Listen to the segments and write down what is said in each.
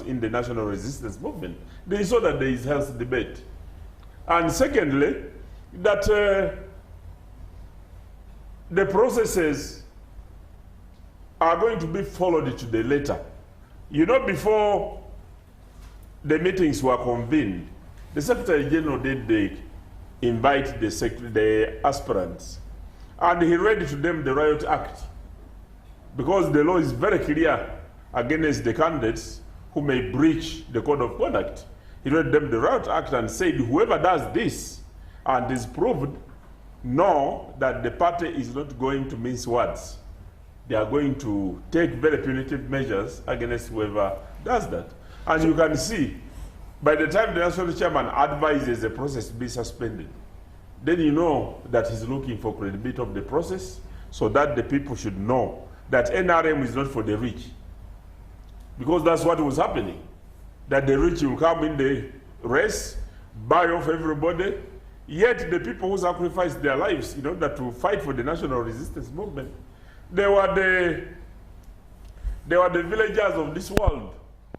in the national resistance movement. They saw that there is health debate. And secondly, that the processes are going to be followed to the letter. You know, before the meetings were convened, the Secretary General did invite the aspirants, and he read to them the Riot Act, because the law is very clear against the candidates who may breach the code of conduct. He read them the Riot Act and said, whoever does this and is proved, know that the party is not going to mince words. They are going to take very punitive measures against whoever does that. As you can see, by the time the national chairman advises the process to be suspended, then you know that he's looking for credibility of the process, so that the people should know that NRM is not for the rich. Because that's what was happening. That the rich will come in the race, buy off everybody, yet the people who sacrificed their lives in order to fight for the national resistance movement, they were the villagers of this world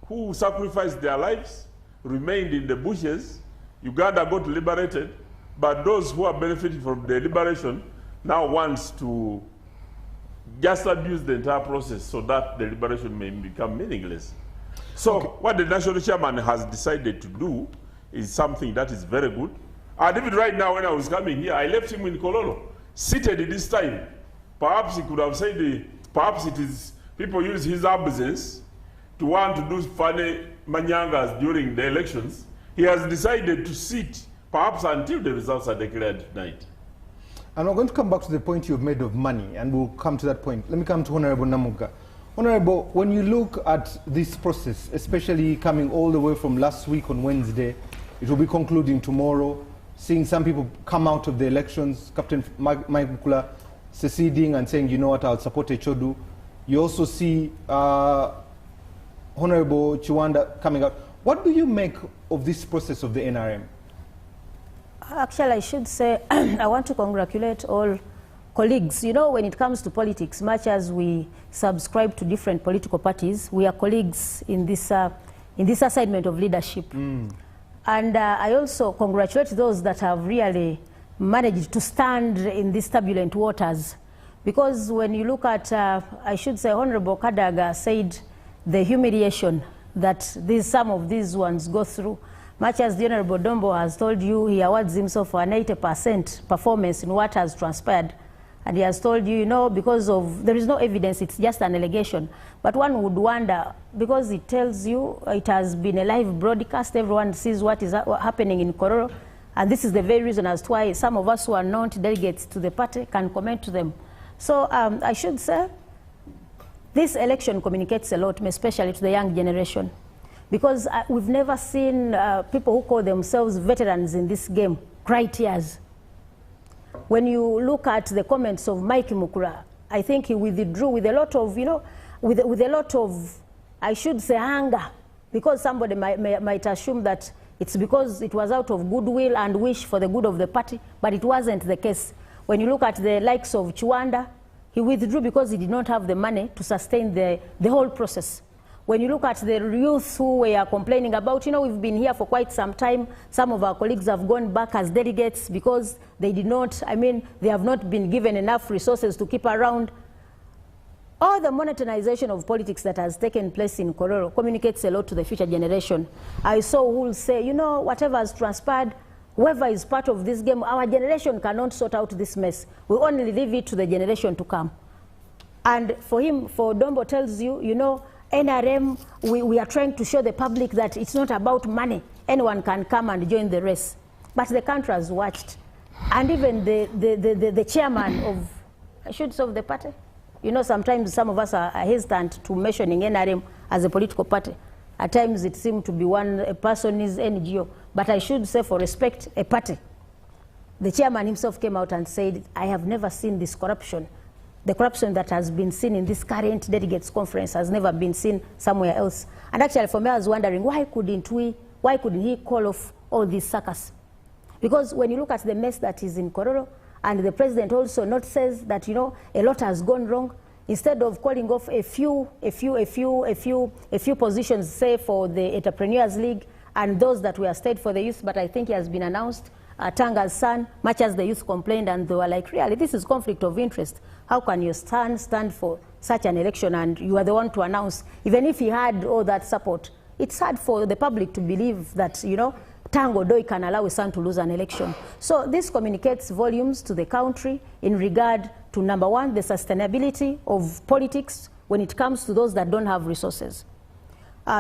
who sacrificed their lives, remained in the bushes. Uganda got liberated, but those who are benefiting from the liberation now wants to just abuse the entire process so that the liberation may become meaningless. So what the national chairman has decided to do is something that is very good. And even right now, when I was coming here, I left him in Kololo, seated this time. Perhaps he could have said, perhaps it is people use his absence to want to do funny manyangas during the elections. He has decided to sit, perhaps until the results are declared tonight. And we're going to come back to the point you've made of money, and we'll come to that point. Let me come to Honorable Namugga. Honorable, when you look at this process, especially coming all the way from last week on Wednesday, it will be concluding tomorrow, seeing some people come out of the elections, Captain Mike Mukula seceding and saying, you know what, I'll support Echodu. You also see Honorable Chiwanda coming out. What do you make of this process of the NRM? Actually, I should say I want to congratulate all colleagues. You know, when it comes to politics, much as we subscribe to different political parties, we are colleagues in this assignment of leadership. And I also congratulate those that have really managed to stand in these turbulent waters. Because when you look at, I should say, Honorable Kadaga said the humiliation that some of these ones go through. Much as the Honorable Dombo has told you, he awards himself for an 80% performance in what has transpired. And he has told you, you know, because of, there is no evidence, it's just an allegation. But one would wonder, because it tells you it has been a live broadcast, everyone sees what is happening in Kororo. And this is the very reason as to why some of us who are not delegates to the party can comment to them. So I should say, this election communicates a lot, especially to the young generation. Because we've never seen people who call themselves veterans in this game cry tears. When you look at the comments of Mike Mukura, I think he withdrew with a lot of, you know, with a lot of, I should say, anger. Because somebody might assume that it's because it was out of goodwill and wish for the good of the party, but it wasn't the case. When you look at the likes of Chiwanda, he withdrew because he did not have the money to sustain the whole process. When you look at the youth who were complaining about, you know, we've been here for quite some time. Some of our colleagues have gone back as delegates because they did not, I mean, they have not been given enough resources to keep around. All the monetization of politics that has taken place in Kororo communicates a lot to the future generation. I saw who will say, you know, whatever has transpired, whoever is part of this game, our generation cannot sort out this mess. We only leave it to the generation to come. And for him, for Dombo tells you, you know, NRM, we are trying to show the public that it's not about money. Anyone can come and join the race. But the country has watched. And even the chairman of, I should say, of the party. You know, sometimes some of us are hesitant to mentioning NRM as a political party. At times it seems to be a person is NGO. But I should say, for respect, a party. The chairman himself came out and said, I have never seen this corruption. The corruption that has been seen in this current delegates conference has never been seen somewhere else. And actually, for me, I was wondering, why couldn't he call off all these circus? Because when you look at the mess that is in Kororo, and the president also not says that, you know, a lot has gone wrong, instead of calling off a few positions, say for the Entrepreneurs League and those that were stayed for the youth, but I think it has been announced, Tanga's son, much as the youth complained, and they were like, really, this is conflict of interest. How can you stand for such an election and you are the one to announce, even if he had all that support? It's hard for the public to believe that, you know, Tango Doi can allow a son to lose an election. So this communicates volumes to the country in regard to, number one, the sustainability of politics when it comes to those that don't have resources.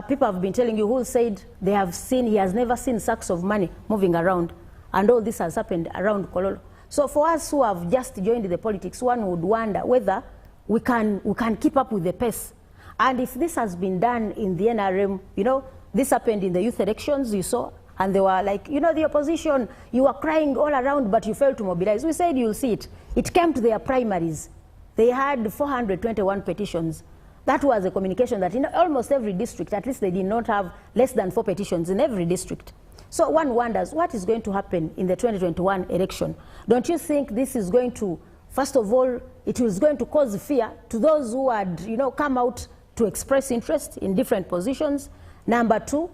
People have been telling you who said he has never seen sacks of money moving around, and all this has happened around Kololo. So for us who have just joined the politics, one would wonder whether we can keep up with the pace. And if this has been done in the NRM, you know, this happened in the youth elections, you saw, and they were like, you know, the opposition, you were crying all around, but you failed to mobilize. We said you'll see it. It came to their primaries. They had 421 petitions. That was a communication that in almost every district, at least they did not have less than 4 petitions in every district. So one wonders, what is going to happen in the 2021 election? Don't you think this is going to, first of all, it is going to cause fear to those who had, you know, come out to express interest in different positions? Number two,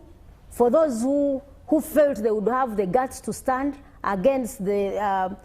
for those who felt they would have the guts to stand against the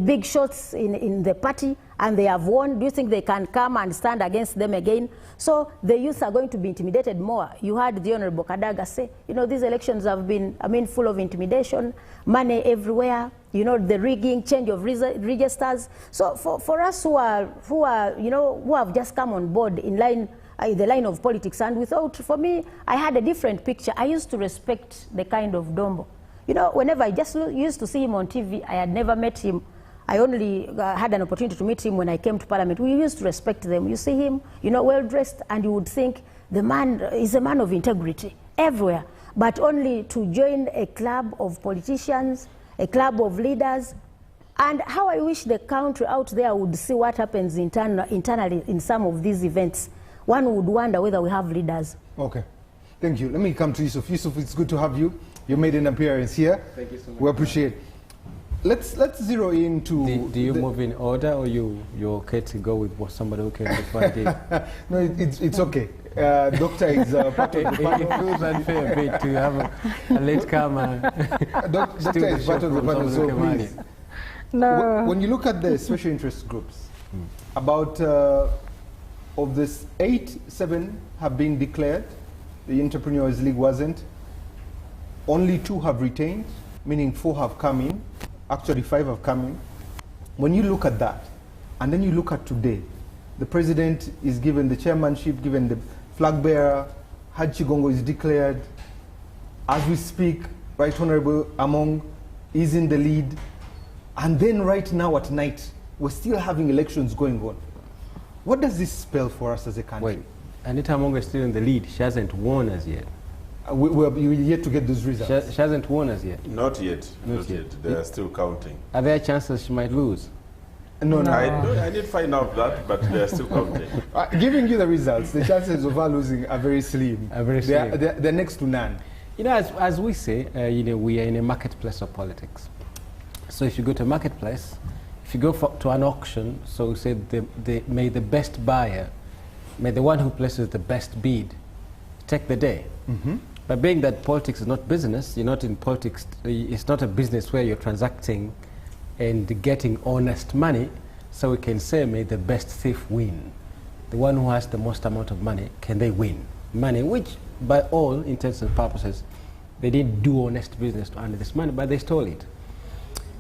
big shots in the party, and they have won, do you think they can come and stand against them again? So the youth are going to be intimidated more. You heard the Honorable Kadaga say, you know, these elections have been, full of intimidation, money everywhere, you know, the rigging, change of registers. So for us who have just come on board in line, the line of politics, and without, for me, I had a different picture. I used to respect the kind of Dombo. You know, whenever I just used to see him on TV, I had never met him. I only had an opportunity to meet him when I came to Parliament. We used to respect them. You see him, you know, well-dressed, and you would think the man is a man of integrity everywhere. But only to join a club of politicians, a club of leaders, and how I wish the country out there would see what happens internally in some of these events. One would wonder whether we have leaders. Okay, thank you. Let me come to Yusuf. Yusuf, it's good to have you. You made an appearance here. Thank you so much. We appreciate it. Let's zero into... Do you move in order, or you're okay to go with what somebody who can define it? No, it's okay. Doctor is part of the panel. It feels unfair a bit to have a latecomer. Doctor is part of the panel, so please. No. When you look at the special interest groups, about of this 7 have been declared. The Entrepreneurs League wasn't. Only 2 have retained, meaning 4 have come in. Actually, 5 have come in. When you look at that, and then you look at today, the president is given the chairmanship, given the flag bearer, Haji Gongo is declared. As we speak, Right Honorable Among is in the lead. And then right now at night, we're still having elections going on. What does this spell for us as a country? Wait, Anita Among is still in the lead. She hasn't won as yet. We're yet to get those results. She hasn't won as yet. Not yet. Not yet. They are still counting. Are there chances she might lose? No. I did find out that, but they are still counting. Giving you the results, the chances of her losing are very slim. They're next to none. You know, as we say, you know, we are in a marketplace of politics. So if you go to a marketplace, if you go to an auction, so we say may the best buyer, may the one who places the best bid take the day. Mm-hmm. But being that politics is not business, you're not in politics, it's not a business where you're transacting and getting honest money, so we can say may the best thief win. The one who has the most amount of money, can they win money, which by all intents and purposes, they didn't do honest business to earn this money, but they stole it.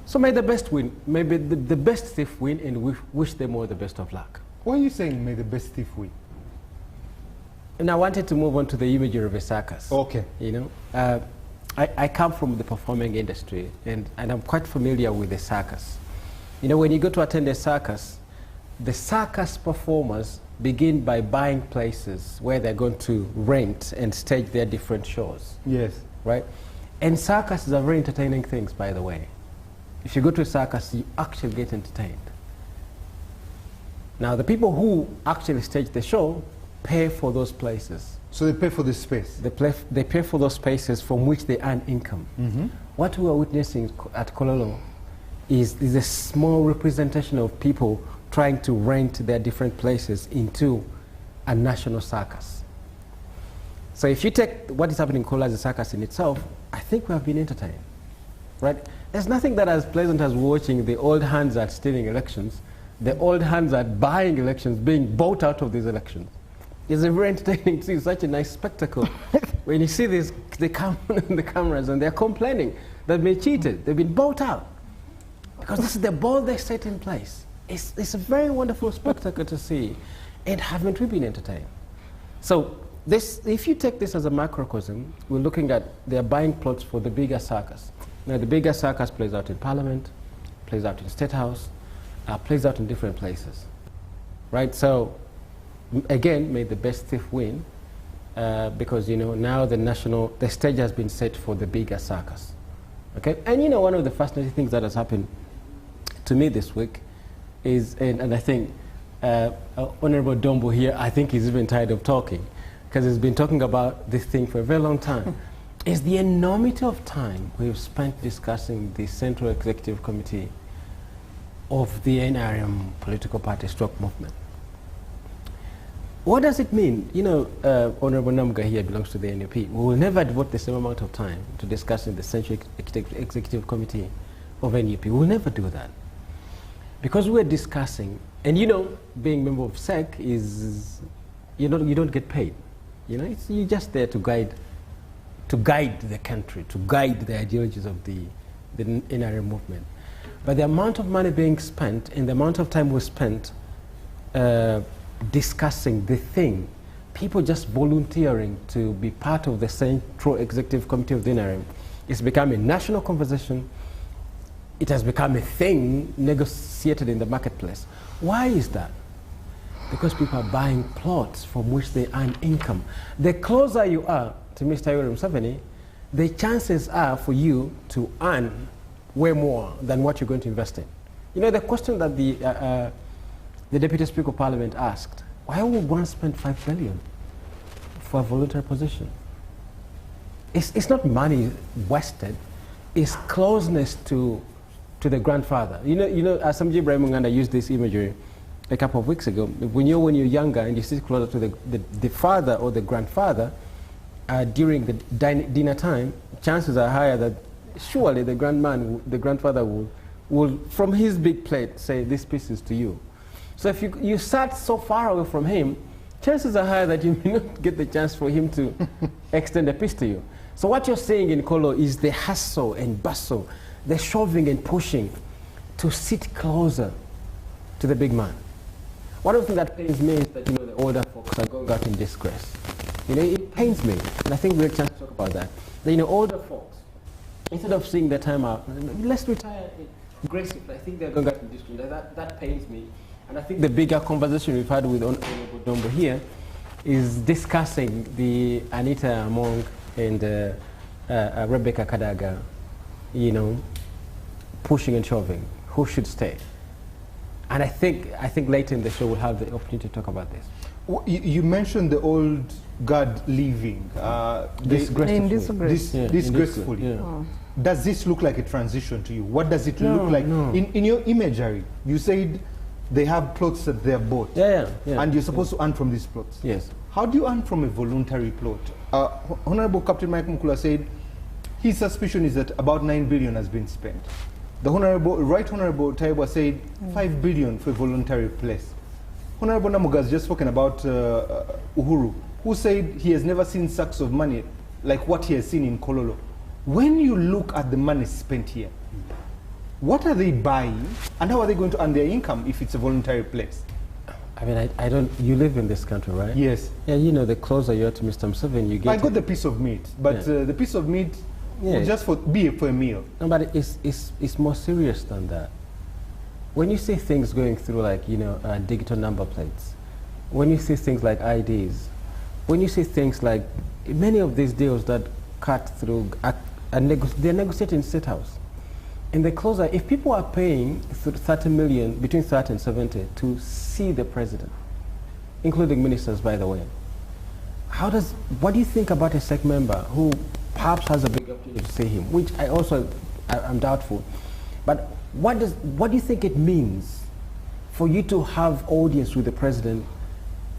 So may the best win, maybe the best thief win, and we wish them all the best of luck. Why are you saying may the best thief win? And I wanted to move on to the imagery of a circus. Okay. You know, I come from the performing industry, and I'm quite familiar with the circus. You know, when you go to attend a circus, the circus performers begin by buying places where they're going to rent and stage their different shows. Yes. Right? And circuses are very entertaining things, by the way. If you go to a circus, you actually get entertained. Now, the people who actually stage the show pay for those places. So they pay for the space? They pay for those spaces from which they earn income. Mm-hmm. What we are witnessing at Kololo is a small representation of people trying to rent their different places into a national circus. So if you take what is happening in Kolo as a circus in itself, I think we have been entertained, right? There's nothing that as pleasant as watching the old hands at stealing elections, the old hands at buying elections being bought out of these elections. It's very entertaining to see such a nice spectacle. When you see this, the cameras and they're complaining that they've been cheated, they've been bought out. Because this is the ball they set in place. It's a very wonderful spectacle to see. And haven't we been entertained? So this, if you take this as a macrocosm, we're looking at they're buying plots for the bigger circus. Now the bigger circus plays out in Parliament, plays out in State House, plays out in different places, right? So again, may the best thief win, because now the stage has been set for the bigger circus, okay? And one of the fascinating things that has happened to me this week is, and I think Honorable Dombo here, I think he's even tired of talking, because he's been talking about this thing for a very long time, is the enormity of time we've spent discussing the Central Executive Committee of the NRM political party stroke movement. What does it mean? Honorable Namugga here belongs to the NUP. We will never devote the same amount of time to discussing the Central Executive Committee of NUP. We will never do that. Because we're discussing, and being member of SEC is, you don't get paid. You're just there to guide the country, to guide the ideologies of the NRM movement. But the amount of money being spent and the amount of time we spent discussing the thing, people just volunteering to be part of the Central Executive Committee of the NRM, it's become a national conversation. It has become a thing negotiated in the marketplace. Why is that? Because people are buying plots from which they earn income. The closer you are to Mr. Yoweri Museveni, the chances are for you to earn way more than what you're going to invest in. The question that the Deputy Speaker of Parliament asked, why would one spend 5 billion for a voluntary position? It's not money wasted, it's closeness to the grandfather. Samji Ibrahim Munganda used this imagery a couple of weeks ago. When you're younger and you sit closer to the father or the grandfather, during the dinner time, chances are higher that surely the grandfather will, from his big plate, say, this piece is to you. So if you sat so far away from him, chances are high that you may not get the chance for him to extend a piece to you. So what you're seeing in Kolo is the hustle and bustle, the shoving and pushing to sit closer to the big man. One of the things that pains me is that the older folks are going out in disgrace. It pains me, and I think we'll have a chance to talk about that. Older folks, instead of seeing their time out, let's retire gracefully. I think they're going out in disgrace. That pains me. And I think the bigger conversation we've had with Honorable Dombo here is discussing the Anita Among and Rebecca Kadaga, pushing and shoving. Who should stay? And I think later in the show we'll have the opportunity to talk about this. Well, you mentioned the old guard leaving disgracefully. Yeah. Oh. Does this look like a transition to you? What does it look like? No. In your imagery, you said they have plots that they have bought. Yeah. And you're supposed to earn from these plots. Yes. How do you earn from a voluntary plot? Honorable Captain Mike Mukula said his suspicion is that about 9 billion has been spent. The Right Honorable Taiwa said 5 billion for a voluntary place. Honorable Namugga has just spoken about Uhuru, who said he has never seen sacks of money like what he has seen in Kololo. When you look at the money spent here, what are they buying and how are they going to earn their income if it's a voluntary place? I mean, I don't, you live in this country, right? Yes. Yeah, the closer you are to Mr. Museveni, you get I got the piece of meat, but the piece of meat will just be for a meal. No, but it's more serious than that. When you see things going through like, digital number plates, when you see things like IDs, when you see things like many of these deals that cut through, they're negotiating in State House. And the closer, if people are paying 30 million, between 30 and 70 to see the president, including ministers, by the way, what do you think about a SEC member who perhaps has a big opportunity to see him, which I'm doubtful. But what do you think it means for you to have audience with the president,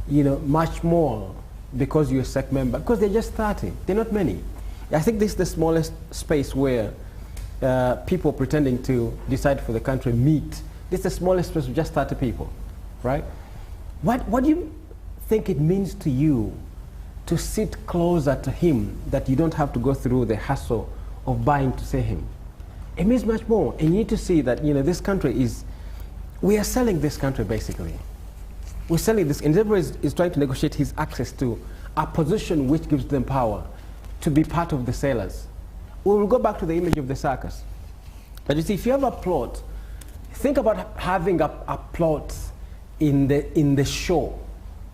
you know, much more because you're a SEC member, because they're just 30, they're not many. I think this is the smallest space where people pretending to decide for the country meet. This is the smallest space with just 30 people, right? What do you think it means to you to sit closer to him, that you don't have to go through the hassle of buying to see him? It means much more. And you need to see that, you know, this country is, we are selling this country basically. We're selling this, and everybody is trying to negotiate his access to a position which gives them power to be part of the sellers. We will go back to the image of the circus. But you see, if you have a plot, think about having a plot in the show,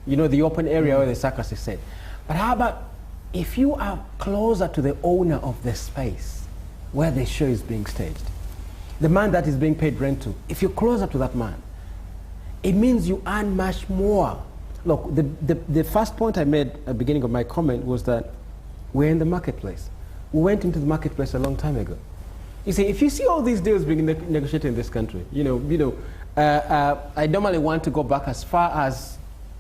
you know, the open area where the circus is set. But how about if you are closer to the owner of the space where the show is being staged, the man that is being paid rent to, if you're closer to that man, it means you earn much more. Look, the first point I made at the beginning of my comment was that we're in the marketplace. We went into the marketplace a long time ago. You see, if you see all these deals being negotiated in this country, I normally want to go back as far as,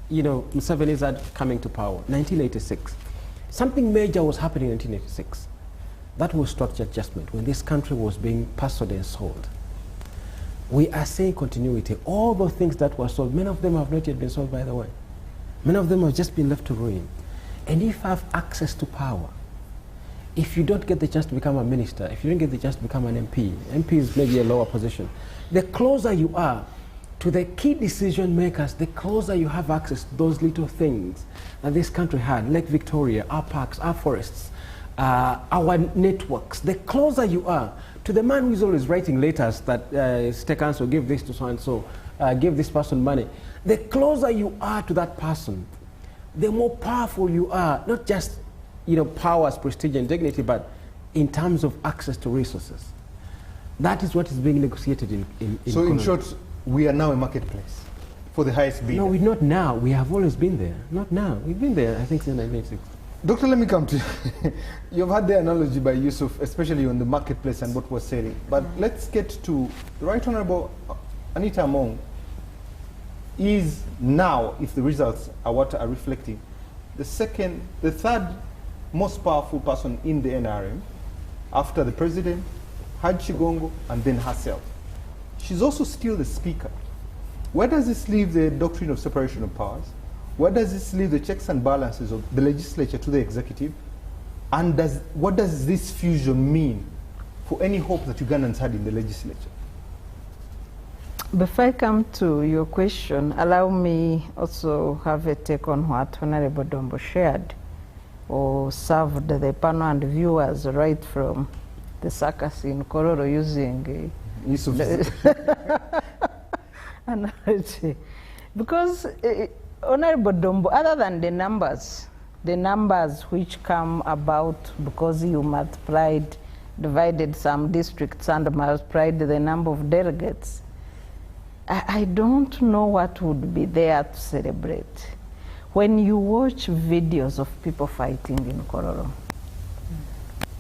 you know, Museveni's coming to power, 1986. Something major was happening in 1986. That was structure adjustment, when this country was being parceled and sold. We are seeing continuity. All those things that were sold, many of them have not yet been sold, by the way. Many of them have just been left to ruin. And if you have access to power, if you don't get the chance to become a minister, if you don't get the chance to become an MP, MP is maybe a lower position, the closer you are to the key decision makers, the closer you have access to those little things that this country had, Lake Victoria, our parks, our forests, our networks, the closer you are to the man who is always writing letters that take answer, give this to so-and-so, give this person money, the closer you are to that person, the more powerful you are, not just, you know, powers, prestige and dignity, but in terms of access to resources. That is what is being negotiated in So in short, we are now a marketplace for the highest bidder. No, we're not now. We have always been there. Not now. We've been there, I think, since 1986. Doctor, let me come to you. You've had the analogy by Yusuf, especially on the marketplace and what we're selling. But let's get to the Right Honorable Anita Among. Is now, if the results are what are reflecting, the third most powerful person in the NRM, after the president, Haji Gongo, and then herself. She's also still the speaker. Where does this leave the doctrine of separation of powers? Where does this leave the checks and balances of the legislature to the executive? And what does this fusion mean for any hope that Ugandans had in the legislature? Before I come to your question, allow me also have a take on what Honorable Dombo shared or served the panel and viewers right from the circus in Kororo using analogy. Because Honorable Dombo, other than the numbers which come about because you divided some districts and multiplied the number of delegates, I don't know what would be there to celebrate. When you watch videos of people fighting in Kororo,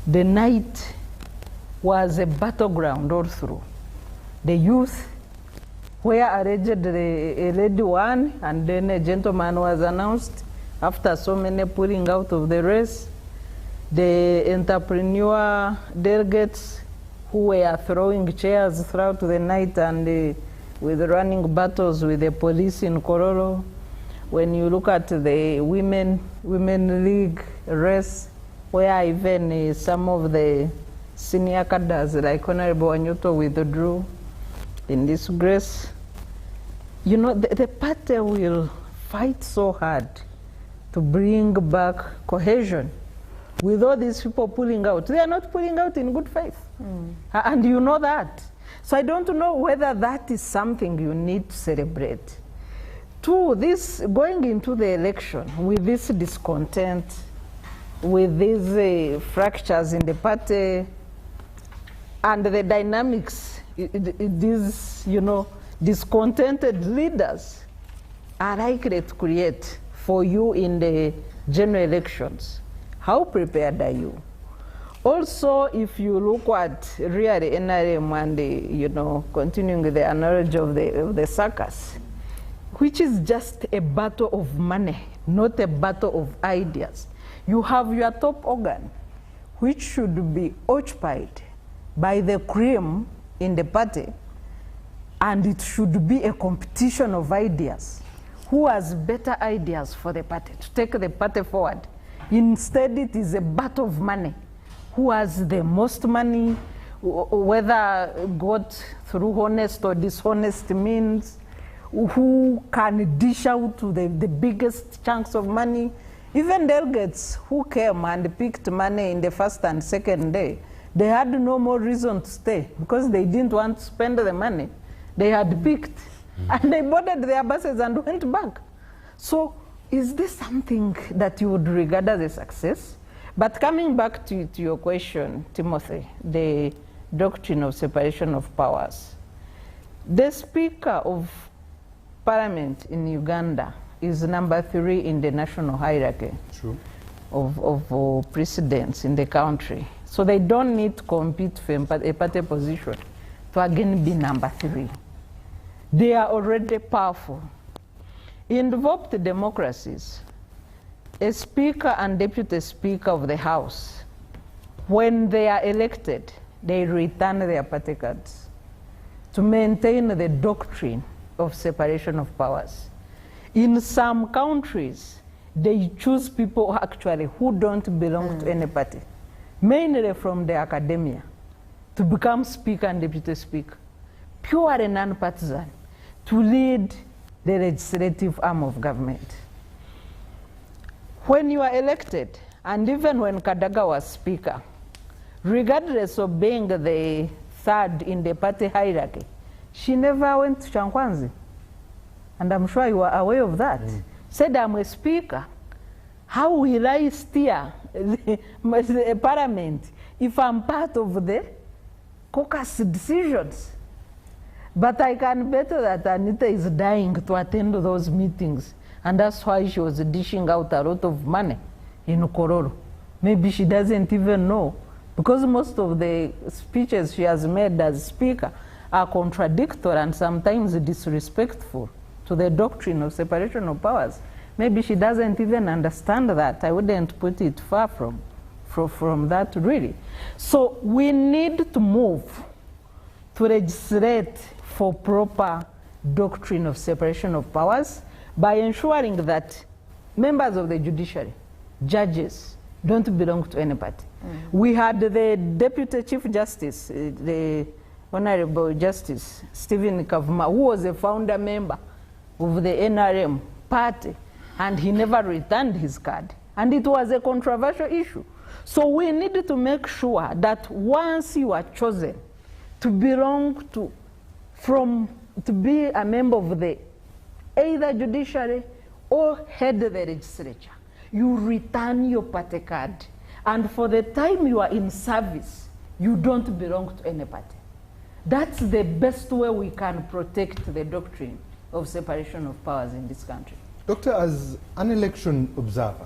the night was a battleground all through. The youth where allegedly a lady won, and then a gentleman was announced after so many pulling out of the race. The entrepreneur delegates who were throwing chairs throughout the night and with running battles with the police in Kororo. When you look at the women league race, where even some of the senior cadres like Honorable Anyuto withdrew in disgrace, you know, the party will fight so hard to bring back cohesion. With all these people pulling out, they are not pulling out in good faith. And you know that. So I don't know whether that is something you need to celebrate. Two, this going into the election with this discontent, with these fractures in the party, and the dynamics, these, you know, discontented leaders are likely to create for you in the general elections. How prepared are you? Also, if you look at really NRM and the, continuing the analogy of the circus, which is just a battle of money, not a battle of ideas. You have your top organ, which should be occupied by the cream in the party, and it should be a competition of ideas. Who has better ideas for the party, to take the party forward? Instead, it is a battle of money. Who has the most money, whether got through honest or dishonest means, who can dish out to the biggest chunks of money. Even delegates who came and picked money in the first and second day, they had no more reason to stay because they didn't want to spend the money they had picked. And they boarded their buses and went back. So is this something that you would regard as a success? But coming back to your question, Timothy, the doctrine of separation of powers. The Speaker of Parliament in Uganda is number 3 in the national hierarchy of precedence in the country. So they don't need to compete for a party position to again be number 3. They are already powerful. In developed democracies, a speaker and deputy speaker of the House, when they are elected, they return their party cards to maintain the doctrine of separation of powers. In some countries, they choose people actually who don't belong to any party, mainly from the academia, to become speaker and deputy speaker, pure and non-partisan, to lead the legislative arm of government. When you are elected, and even when Kadaga was speaker, regardless of being the 3rd in the party hierarchy, she never went to Chankwanzi. And I'm sure you are aware of that. Said, I'm a speaker. How will I steer the parliament if I'm part of the caucus decisions? But I can bet that Anita is dying to attend those meetings. And that's why she was dishing out a lot of money in Kororo. Maybe she doesn't even know. Because most of the speeches she has made as speaker are contradictory and sometimes disrespectful to the doctrine of separation of powers. Maybe she doesn't even understand that. I wouldn't put it far from that, really. So we need to move to legislate for proper doctrine of separation of powers by ensuring that members of the judiciary, judges, don't belong to any party. We had the Deputy Chief Justice, the Honorable Justice Stephen Kavuma, who was a founder member of the NRM party, and he never returned his card. And it was a controversial issue. So we need to make sure that once you are chosen to belong to, to be a member of the either judiciary or head the legislature, you return your party card. And for the time you are in service, you don't belong to any party. That's the best way we can protect the doctrine of separation of powers in this country. Doctor, as an election observer,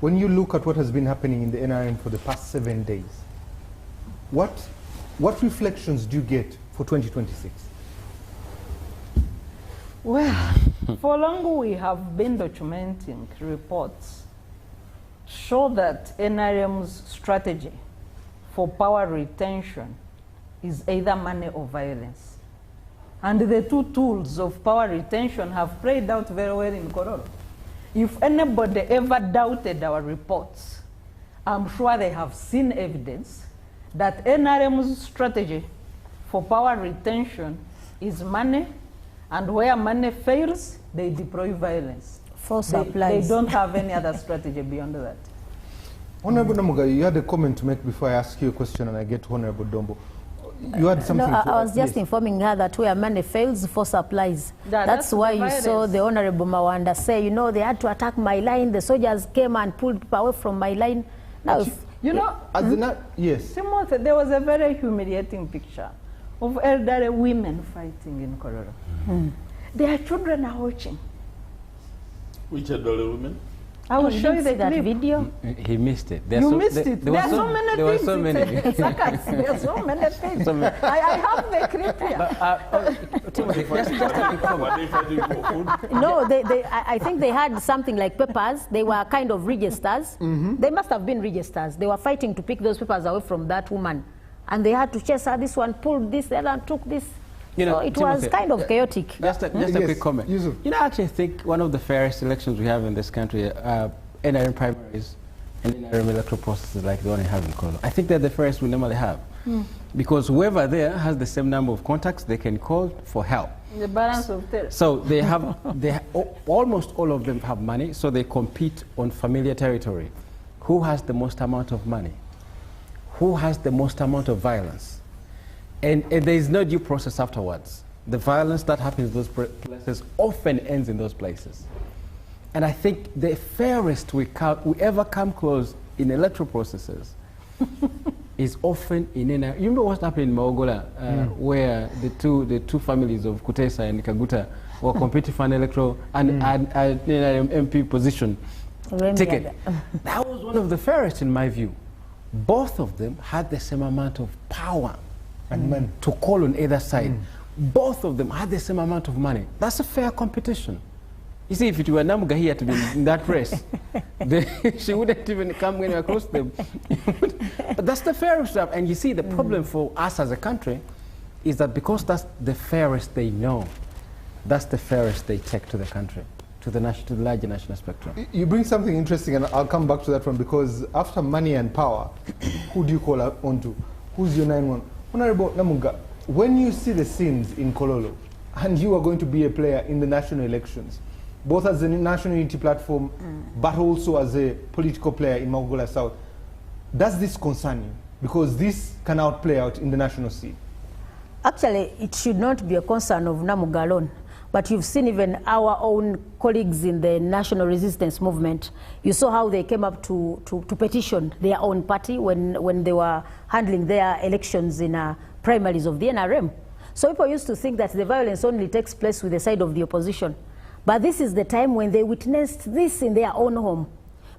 when you look at what has been happening in the NRM for the past 7 days, what reflections do you get for 2026? Well, for long we have been documenting reports show that NRM's strategy for power retention is either money or violence. And the two tools of power retention have played out very well in Kororo. If anybody ever doubted our reports, I'm sure they have seen evidence that NRM's strategy for power retention is money, and where money fails, they deploy violence. They don't have any other strategy beyond that. Honorable Namugga, you had a comment to make before I ask you a question and I get to Honorable Dombo. You had something no, to I was just informing her that where money fails, force applies. That's why you saw the Honorable Mawanda say, you know, they had to attack my line. The soldiers came and pulled people away from my line. Now, yes. Timothy, there was a very humiliating picture of elderly women fighting in Kororo. Their children are watching. Which elderly women? I will You show you didn't the see that clip. video. He missed it. You missed it. There There are were so many there were things. so many. There are so many things. I have the clip here. Timothy, just a quick comment. Were they fighting for food? No, I think they had something like papers. They were kind of registers. They must have been registers. They were fighting to pick those papers away from that woman. And they had to chase her. This one pulled this, the other one took this. You know, so it Timothy, was kind of chaotic. Just a Yes, quick comment. Yusuf. You know, I actually think one of the fairest elections we have in this country are NRM primaries and NRM electoral processes like the one we have in Kolo. I think they're the fairest we normally have. Because whoever there has the same number of contacts, they can call for help. The balance of terror. So they have, almost all of them have money, so they compete on familiar territory. Who has the most amount of money? Who has the most amount of violence? And there is no due process afterwards. The violence that happens in those places often ends in those places. And I think the fairest we ever come close in electoral processes is often in NRM. You remember what happened in Maogola, where the two families of Kutesa and Kaguta were competing for an electoral and NRM MP position ticket. That was one of the fairest in my view. Both of them had the same amount of power and money to call on either side. Both of them had the same amount of money. That's a fair competition. You see, if it were Namugga here to be in that race, she wouldn't even come anywhere close to them. But that's the fairest stuff. And you see, the problem for us as a country is that because that's the fairest they know, that's the fairest they take to the country, to the larger national spectrum. You bring something interesting, and I'll come back to that one, because after money and power, who do you call on to? Who's your 9-1? Honorable Namugga, when you see the scenes in Kololo, and you are going to be a player in the national elections, both as a national unity platform, but also as a political player in Magogola South, does this concern you? Because this can play out in the national scene. Actually, it should not be a concern of Namugga alone. But you've seen even our own colleagues in the national resistance movement. You saw how they came up to petition their own party when they were handling their elections in primaries of the NRM. So people used to think that the violence only takes place with the side of the opposition. But this is the time when they witnessed this in their own home.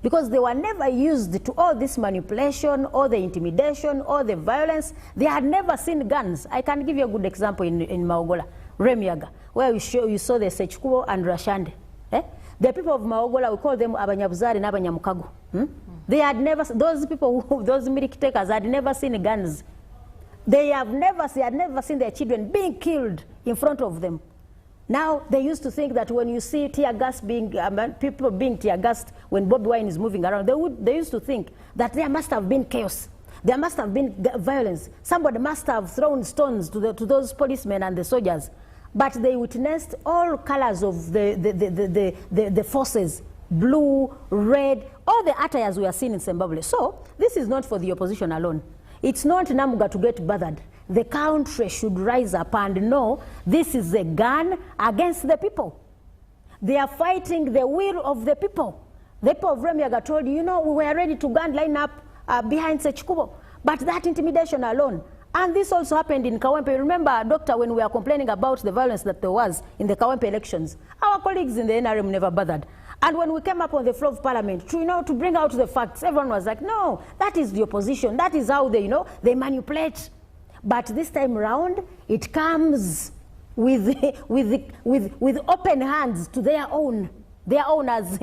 Because they were never used to all this manipulation, or the intimidation, or the violence. They had never seen guns. I can give you a good example in Maogola, Remiaga, where you saw the Sechkubo and Rashande. The people of Maogola, we call them Abanyabuzari and Abanyamukago. They had never, those people, those milk takers had never seen guns. They had never seen their children being killed in front of them. Now, they used to think that when you see tear gas people being tear gassed when Bobi Wine is moving around, they used to think that there must have been chaos. There must have been violence. Somebody must have thrown stones to those policemen and the soldiers. But they witnessed all colors of the forces, blue, red, all the attires we are seeing in Zimbabwe. So, this is not for the opposition alone. It's not Namugga to get bothered. The country should rise up and know this is a gun against the people. They are fighting the will of the people. The people of Remiaga told you, you know, we were ready to line up behind Sechkubo. But that intimidation alone. And this also happened in Kawempe. Remember, Doctor, when we were complaining about the violence that there was in the Kawempe elections, our colleagues in the NRM never bothered. And when we came up on the floor of parliament, to bring out the facts, everyone was like, no, that is the opposition. That is how they, they manipulate. But this time around, it comes with open hands to their own. As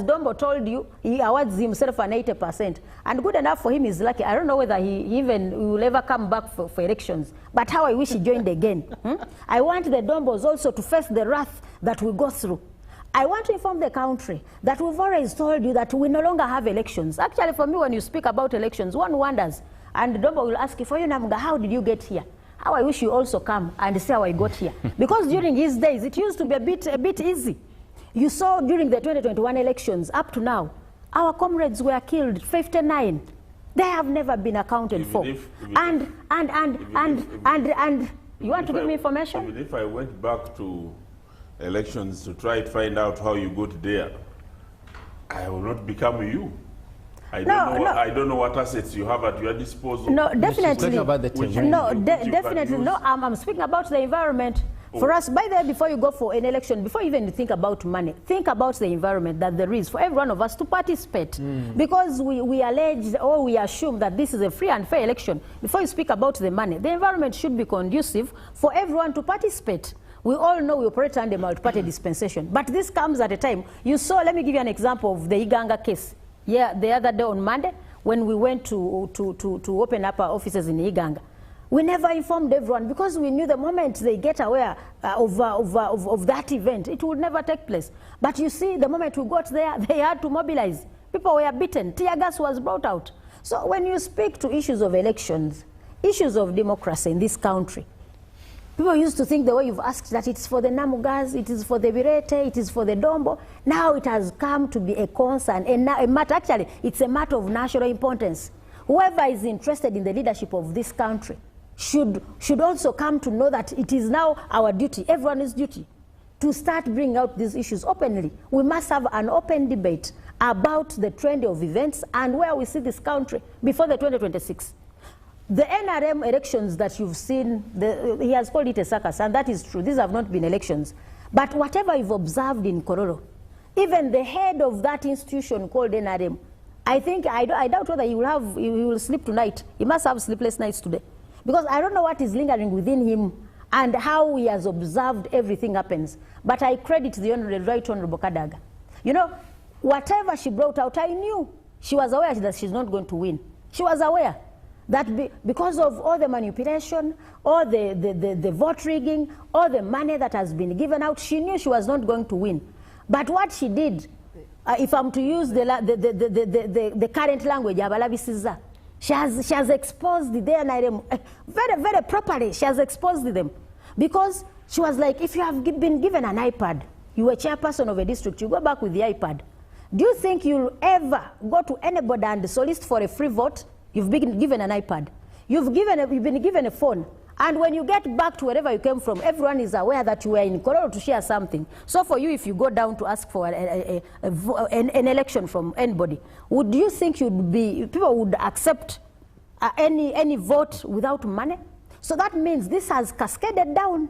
Dombo told you, he awards himself an 80%. And good enough for him is lucky. I don't know whether he will ever come back for elections. But how I wish he joined again. I want the Dombos also to face the wrath that we go through. I want to inform the country that we've always told you that we no longer have elections. Actually, for me, when you speak about elections, one wonders. And Dombo will ask you, for you, Namugga, how did you get here? How I wish you also come and say how I got here. Because during his days, it used to be a bit easy. You saw during the 2021 elections, up to now, our comrades were killed, 59. They have never been accounted for. And you want to give me information? Even if I went back to elections to try to find out how you got there, I will not become you. I don't know what assets you have at your disposal. No, definitely. About the definitely. No, I'm speaking about the environment. For us, by the way, before you go for an election, before you even think about money, think about the environment that there is for every one of us to participate. Because we allege or we assume that this is a free and fair election. Before you speak about the money, the environment should be conducive for everyone to participate. We all know we operate under a multi-party dispensation. But this comes at a time. You saw, let me give you an example of the Iganga case. Yeah, the other day on Monday, when we went to open up our offices in Iganga. We never informed everyone because we knew the moment they get aware of that event, it would never take place. But you see, the moment we got there, they had to mobilize. People were beaten. Tear gas was brought out. So when you speak to issues of elections, issues of democracy in this country, people used to think the way you've asked that it's for the Namuggas, it is for the Birete, it is for the Dombo. Now it has come to be a concern, a matter, actually, it's a matter of national importance. Whoever is interested in the leadership of this country should also come to know that it is now our duty, everyone's duty, to start bringing out these issues openly. We must have an open debate about the trend of events and where we see this country before the 2026. The NRM elections that you've seen, he has called it a circus, and that is true. These have not been elections. But whatever you've observed in Kororo, even the head of that institution called NRM, I doubt whether he will sleep tonight. He must have sleepless nights today. Because I don't know what is lingering within him and how he has observed everything happens. But I credit the Right Honorable Kadaga. You know, whatever she brought out, I knew. She was aware that she's not going to win. She was aware that because of all the manipulation, all the vote rigging, all the money that has been given out, she knew she was not going to win. But what she did, if I'm to use the current language, she has exposed the NRM very, very properly. She has exposed them. Because she was like, if you have been given an iPad, you are a chairperson of a district, you go back with the iPad. Do you think you'll ever go to anybody and solicit for a free vote? You've been given an iPad. You've been given a phone. And when you get back to wherever you came from, everyone is aware that you were in Kororo to share something. So for you, if you go down to ask for an election from anybody, would you think people would accept any vote without money? So that means this has cascaded down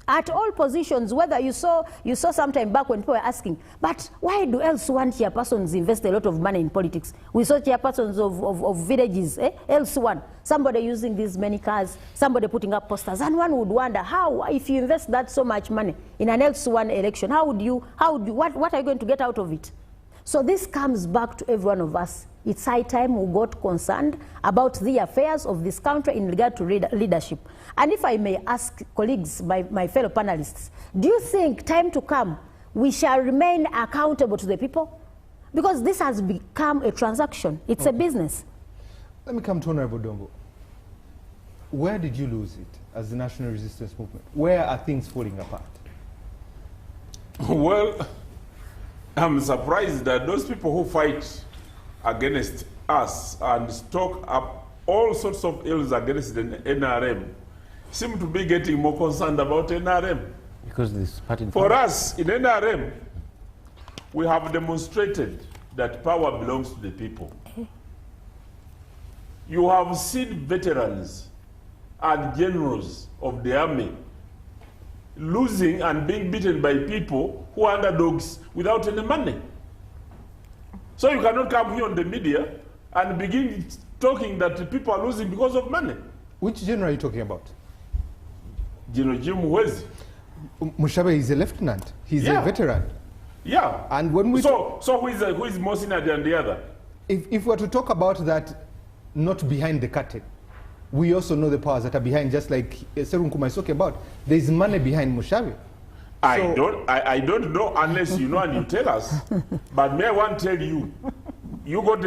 at all positions, whether you saw sometime back when people were asking, but why do else one chairpersons invest a lot of money in politics? We saw chairpersons of villages, else one, somebody using these many cars, somebody putting up posters, and one would wonder how, if you invest that so much money in an else one election, what are you going to get out of it? So this comes back to every one of us. It's high time we got concerned about the affairs of this country in regard to leadership. And if I may ask colleagues, my fellow panelists, do you think time to come we shall remain accountable to the people? Because this has become a transaction. It's a business. Let me come to Honorable Dombo. Where did you lose it as the National Resistance Movement? Where are things falling apart? Well, I'm surprised that those people who fight against us and stock up all sorts of ills against the NRM seem to be getting more concerned about NRM. Because this party... For us, in NRM, we have demonstrated that power belongs to the people. You have seen veterans and generals of the army losing and being beaten by people who are underdogs without any money. So you cannot come here on the media and begin talking that people are losing because of money. Which general are you talking about? General Jim Mwezi. Mushabe is a lieutenant. He's a veteran. Yeah. And when we so who is more senior than the other? If we're to talk about that, not behind the curtain, we also know the powers that are behind, just like Serunkuma is talking about. There is money behind Mushabe. I don't know unless you know and you tell us. But may I want to tell you, you go to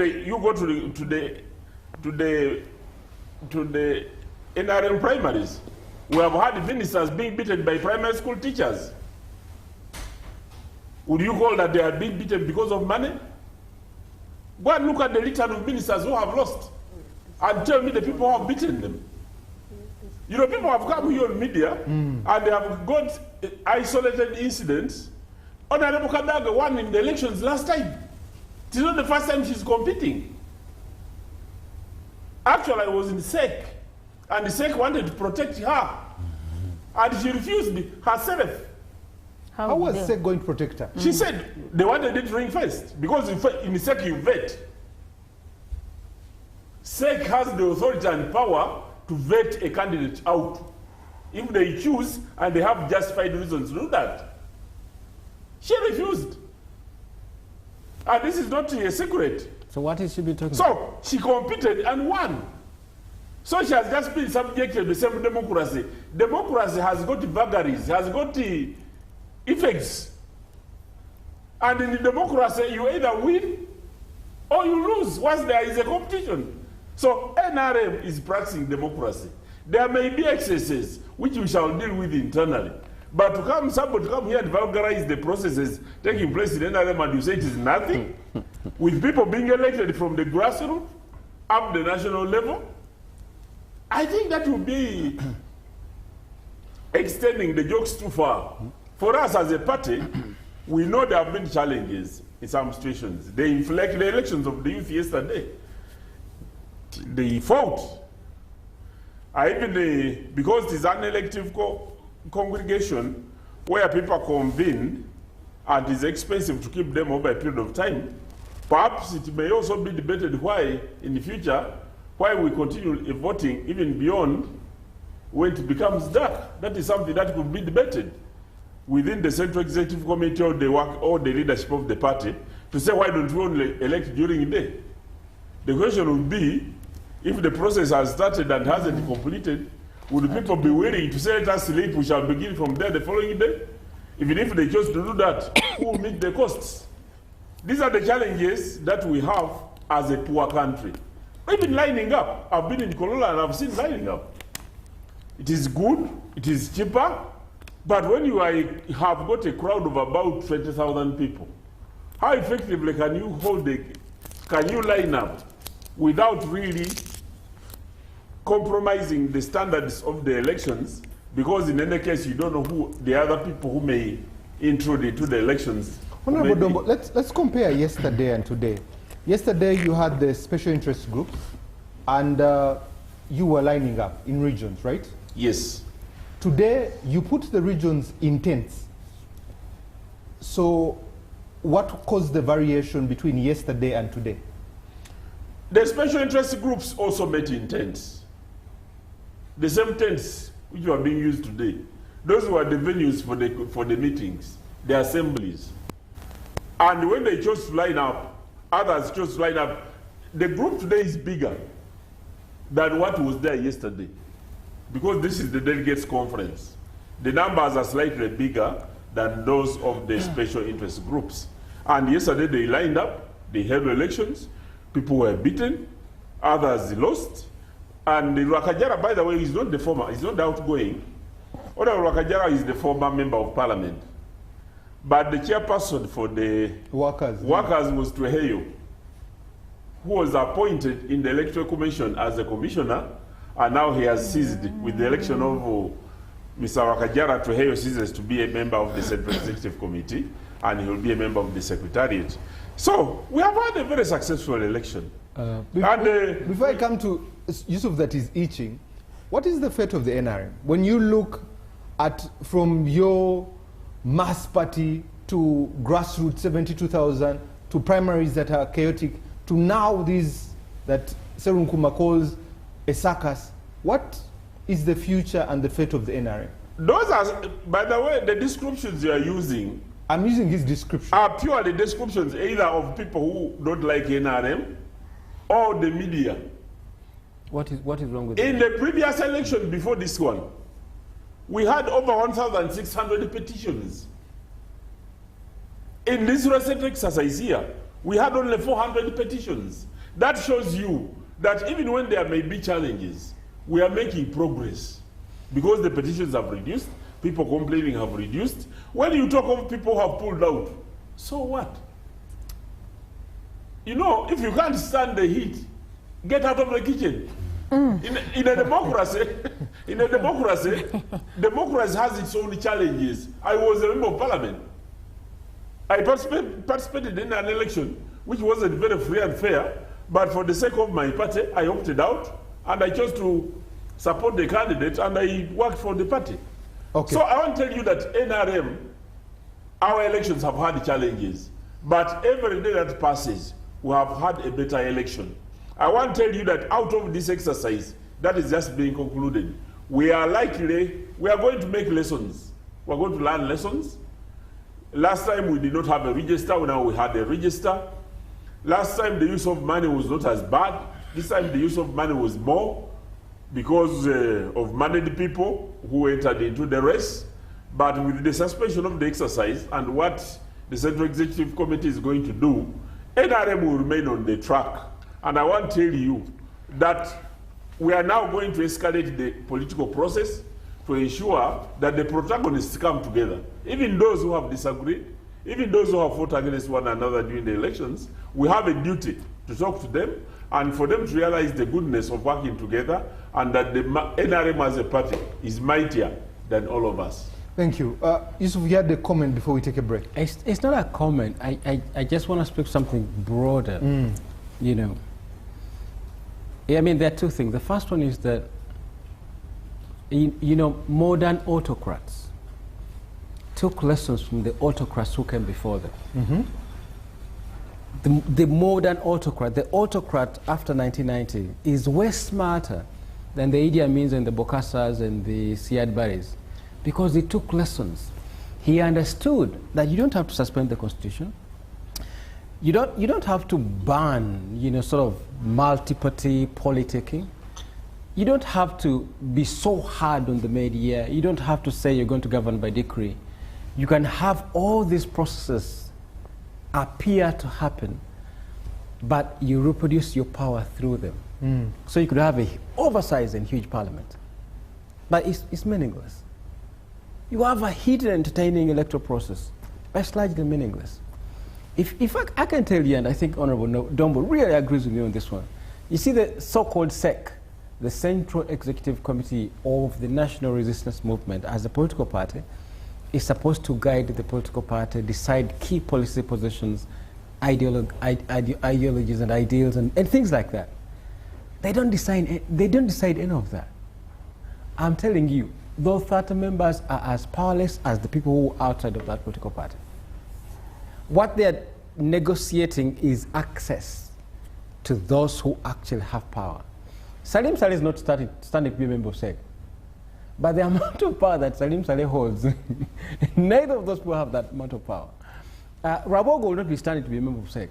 the NRM primaries. We have had ministers being beaten by primary school teachers. Would you call that they are being beaten because of money? Go and look at the return of ministers who have lost and tell me the people who have beaten them. You know, people have come here on media and they have got isolated incidents. Honorable Kadaga won in the elections last time. It is not the first time she's competing. Actually, I was in SEC, and the SEC wanted to protect her. And she refused herself. How was SEC going to protect her? She said they wanted it ring first because in SEC you vet. SEC has the authority and power to vet a candidate out if they choose and they have justified reasons to do that. She refused. And this is not a secret. So what is she be talking about? So she competed and won. So she has just been subjected to the same democracy. Democracy has got vagaries, has got effects. And in the democracy, you either win or you lose once there is a competition. So NRM is practicing democracy. There may be excesses, which we shall deal with internally. But somebody to come here and vulgarize the processes taking place in NRM and you say it is nothing, with people being elected from the grassroots up the national level, I think that would be extending the jokes too far. For us as a party, we know there have been challenges in some situations. They inflect the elections of the youth yesterday. They fought. Because it is an elective congregation where people convene and it's expensive to keep them over a period of time, perhaps it may also be debated why, in the future, why we continue voting even beyond when it becomes dark. That is something that could be debated within the Central Executive Committee or the leadership of the party to say, why don't we only elect during the day? The question would be, if the process has started and hasn't completed, would people be willing to say, let us sleep, we shall begin from there the following day? Even if they chose to do that, who will meet the costs? These are the challenges that we have as a poor country. Even lining up. I've been in Colola and I've seen lining up. It is good, it is cheaper, but when you have got a crowd of about 20,000 people, how effectively can you line up without really compromising the standards of the elections? Because in any case, you don't know who the other people who may intrude into the elections. Honorable Dombo, let's compare yesterday and today. Yesterday, you had the special interest groups, and you were lining up in regions, right? Yes. Today, you put the regions in tents. So, what caused the variation between yesterday and today? The special interest groups also met in tents. The same tents which are being used today. Those were the venues for the meetings, the assemblies. And when they chose to line up, others chose to line up. The group today is bigger than what was there yesterday, because this is the delegates conference. The numbers are slightly bigger than those of the special interest groups. And yesterday they lined up, they held elections, people were beaten, others lost. And Rwakajara, by the way, is not the former, he's not the outgoing. Honorable Rwakajara is the former member of parliament. But the chairperson for the workers was Tweheyo, who was appointed in the Electoral Commission as a commissioner, and now he has ceased with the election of Mr. Rwakajara. Tweheyo ceases to be a member of the Central Executive Committee, and he will be a member of the Secretariat. So we have had a very successful election. Before I come to Yusuf that is itching, what is the fate of the NRM? When you look at from your mass party to grassroots 72,000 to primaries that are chaotic to now these that Serun Kuma calls a circus, what is the future and the fate of the NRM? Those are, by the way, the descriptions you are using. I'm using his description. Are purely descriptions either of people who don't like NRM or the media. What is wrong with In the previous election before this one, we had over 1,600 petitions. In this recent exercise here, we had only 400 petitions. That shows you that even when there may be challenges, we are making progress. Because the petitions have reduced, people complaining have reduced. When you talk of people who have pulled out, so what? You know, if you can't stand the heat, get out of the kitchen. In a democracy, democracy has its own challenges. I was a member of parliament. I participated in an election which wasn't very free and fair, but for the sake of my party, I opted out and I chose to support the candidate and I worked for the party. Okay. So I want to tell you that NRM, our elections have had challenges, but every day that passes, we have had a better election. I want to tell you that out of this exercise that is just being concluded, we are going to make lessons. We're going to learn lessons. Last time we did not have a register, now we had a register. Last time the use of money was not as bad. This time the use of money was more because of moneyed people who entered into the race. But with the suspension of the exercise and what the Central Executive Committee is going to do, NRM will remain on the track. And I want to tell you that we are now going to escalate the political process to ensure that the protagonists come together. Even those who have disagreed, even those who have fought against one another during the elections, we have a duty to talk to them and for them to realize the goodness of working together and that the NRM as a party is mightier than all of us. Thank you. Yusuf, you had a comment before we take a break. It's not a comment. I just want to speak something broader. You know, I mean, there are two things. The first one is that, you know, modern autocrats took lessons from the autocrats who came before them. The modern autocrat, the autocrat after 1990, is way smarter than the Idi Amins and the Bokassas and the Siad Barres, because he took lessons. He understood that you don't have to suspend the constitution. You don't have to ban, you know, sort of multi-party politicking. You don't have to be so hard on the media. You don't have to say you're going to govern by decree. You can have all these processes appear to happen, but you reproduce your power through them. So you could have an oversized and huge parliament, but it's meaningless. You have a heated, entertaining electoral process, but it's largely meaningless. If I can tell you, and I think Honorable Dombo really agrees with me on this one, you see the so-called SEC, the Central Executive Committee of the National Resistance Movement, as a political party, is supposed to guide the political party, decide key policy positions, ideologies and ideals and things like that. They don't decide any of that. I'm telling you, those 30 members are as powerless as the people who are outside of that political party. What they're negotiating is access to those who actually have power. Salim Saleh is not standing to be a member of SEC. But the amount of power that Salim Saleh holds, neither of those people have that amount of power. Rabogo will not be standing to be a member of SEC.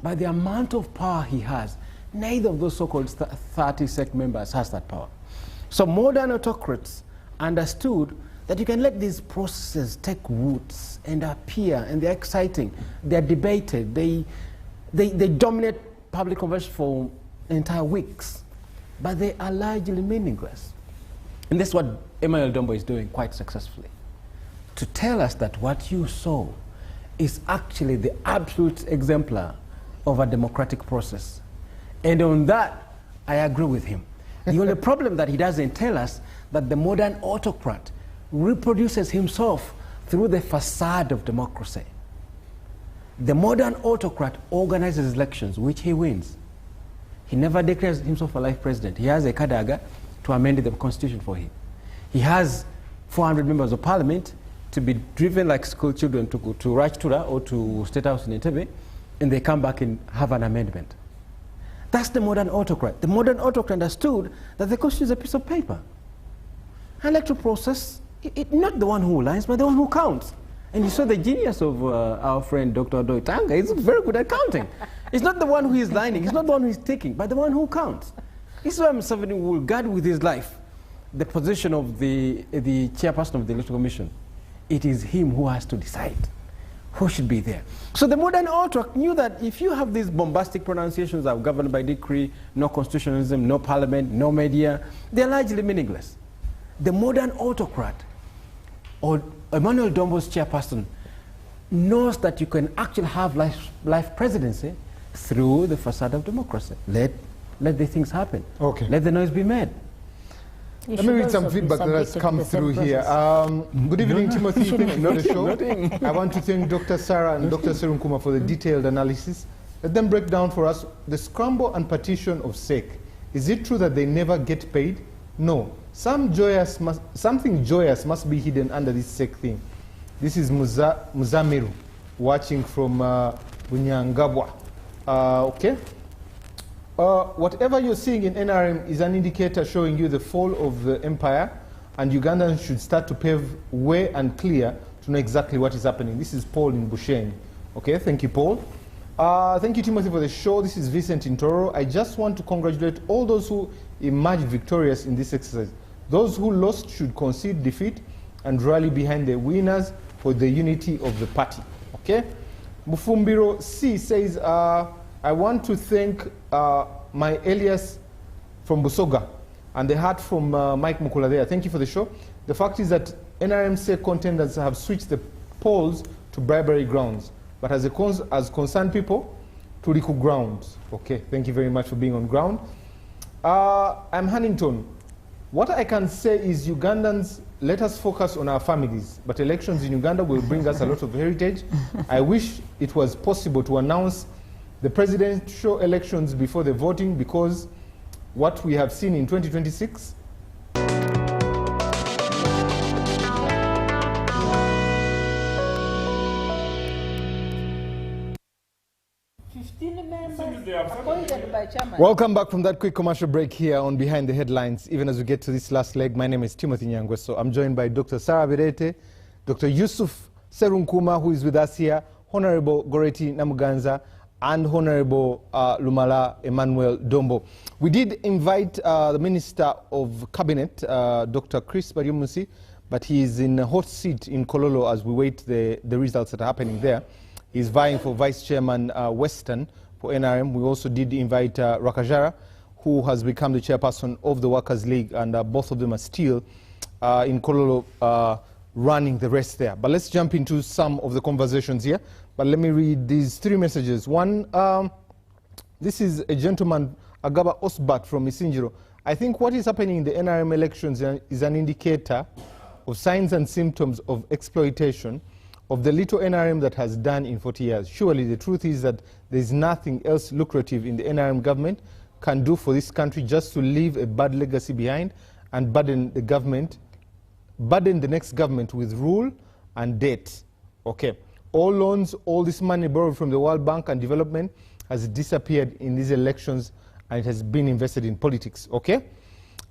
But the amount of power he has, neither of those so-called 30 SEC members has that power. So modern autocrats understood that you can let these processes take roots and appear, and they're exciting, they're debated, they dominate public conversation for entire weeks, but they are largely meaningless. And that's what Emmanuel Dombo is doing quite successfully, to tell us that what you saw is actually the absolute exemplar of a democratic process. And on that, I agree with him. The only problem that he doesn't tell us that the modern autocrat reproduces himself through the facade of democracy. The modern autocrat organizes elections, which he wins. He never declares himself a life president. He has a Kadaga to amend the constitution for him. He has 400 members of parliament to be driven like school children to go to Rajtura or to State House in Entebbe, and they come back and have an amendment. That's the modern autocrat. The modern autocrat understood that the constitution is a piece of paper. An electoral process, not the one who lies, but the one who counts. And you saw the genius of our friend Dr. Doitanga. He's very good at counting. It's not the one who is lying, it's not the one who is taking, but the one who counts. This is why Museveni will guard with his life the position of the chairperson of the Electoral Commission. It is him who has to decide who should be there. So the modern autocrat knew that if you have these bombastic pronunciations of governed by decree, no constitutionalism, no parliament, no media, they're largely meaningless. The modern autocrat, or Emmanuel Dombo's chairperson, knows that you can actually have life presidency through the facade of democracy. Let the things happen. Okay. Let the noise be made. Let me read some feedback that has come through here. Good evening, Timothy. Thank you for the show. I want to thank Dr. Sarah and Dr. Serunkuma for the detailed analysis. Let them break down for us the scramble and partition of SEC. Is it true that they never get paid? No. something joyous must be hidden under this sick thing. This is Muzamiru watching from Bunyangabwa. Okay? Whatever you're seeing in NRM is an indicator showing you the fall of the empire, and Ugandans should start to pave way and clear to know exactly what is happening. This is Paul in Busheni. Okay, thank you, Paul. Thank you, Timothy, for the show. This is Vincent in Toro. I just want to congratulate all those who emerged victorious in this exercise. Those who lost should concede defeat and rally behind the winners for the unity of the party. Okay? Mufumbiro C says, I want to thank my Elias from Busoga and the heart from Mike Mukula there. Thank you for the show. The fact is that NRMC contenders have switched the polls to bribery grounds, but as concerned people, to Riku grounds. Okay, thank you very much for being on ground. I'm Huntington. What I can say is, Ugandans, let us focus on our families, but elections in Uganda will bring us a lot of heritage. I wish it was possible to announce the presidential elections before the voting, because what we have seen in 2026 Welcome back from that quick commercial break here on Behind the Headlines. Even as we get to this last leg, my name is Timothy Nyangweso. I'm joined by Dr. Sarah Birete, Dr. Yusuf Serunkuma, who is with us here, Honorable Goreth Namuganza, and Honorable Lumala Emmanuel Dombo. We did invite the Minister of Cabinet, Dr. Chris Bariumusi, but he is in a hot seat in Kololo as we wait the results that are happening there. He's vying for Vice Chairman Western for NRM. We also did invite Rakajara, who has become the chairperson of the Workers' League, and both of them are still in Kololo running the rest there. But let's jump into some of the conversations here. But let me read these three messages. One, this is a gentleman, Agaba Osbat from Isinjiro. I think what is happening in the NRM elections is an indicator of signs and symptoms of exploitation of the little NRM that has done in 40 years. Surely the truth is that there is nothing else lucrative in the NRM government can do for this country just to leave a bad legacy behind and burden the government, burden the next government with rule and debt. Okay. All loans, all this money borrowed from the World Bank and development has disappeared in these elections, and it has been invested in politics. Okay.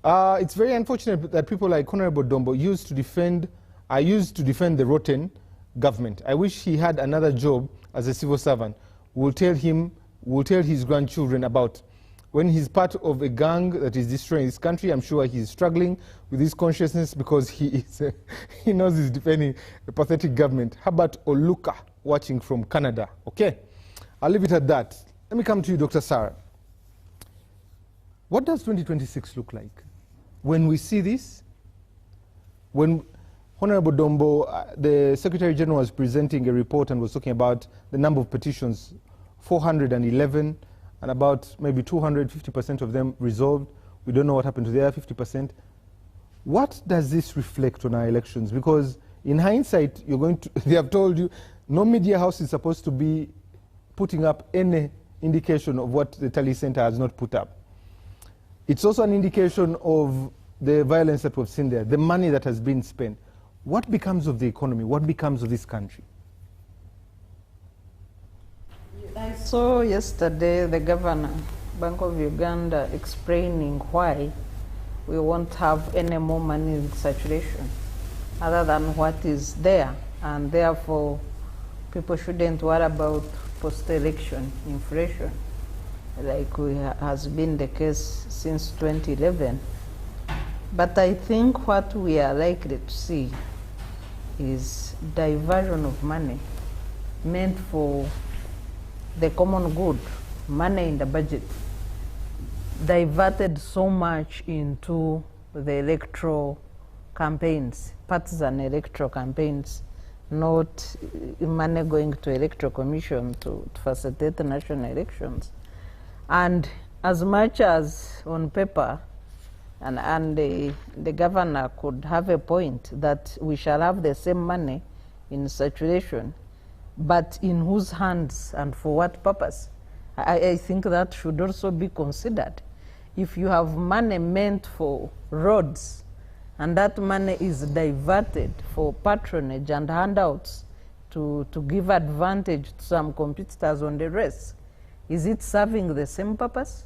It's very unfortunate that people like Honorable Dombo used to defend the rotten government. I wish he had another job as a civil servant. We'll tell his grandchildren about. When he's part of a gang that is destroying this country, I'm sure he's struggling with his consciousness because he knows he's defending a pathetic government. How about Oluka watching from Canada? Okay, I'll leave it at that. Let me come to you, Dr. Sarah. What does 2026 look like? When we see this, when Honorable Dombo, the Secretary General, was presenting a report and was talking about the number of petitions, 411, and about maybe 250% of them resolved. We don't know what happened to the other 50%. What does this reflect on our elections? Because in hindsight, they have told you no media house is supposed to be putting up any indication of what the Tally Center has not put up. It's also an indication of the violence that we've seen there, the money that has been spent. What becomes of the economy? What becomes of this country? I saw yesterday the governor, Bank of Uganda, explaining why we won't have any more money in circulation other than what is there, and therefore people shouldn't worry about post-election inflation like has been the case since 2011. But I think what we are likely to see is diversion of money meant for the common good, money in the budget, diverted so much into the electoral campaigns, partisan electoral campaigns, not money going to electoral commission to facilitate the national elections. And as much as on paper, and the governor could have a point that we shall have the same money in circulation, but in whose hands and for what purpose? I think that should also be considered. If you have money meant for roads and that money is diverted for patronage and handouts to give advantage to some competitors on the race, is it serving the same purpose?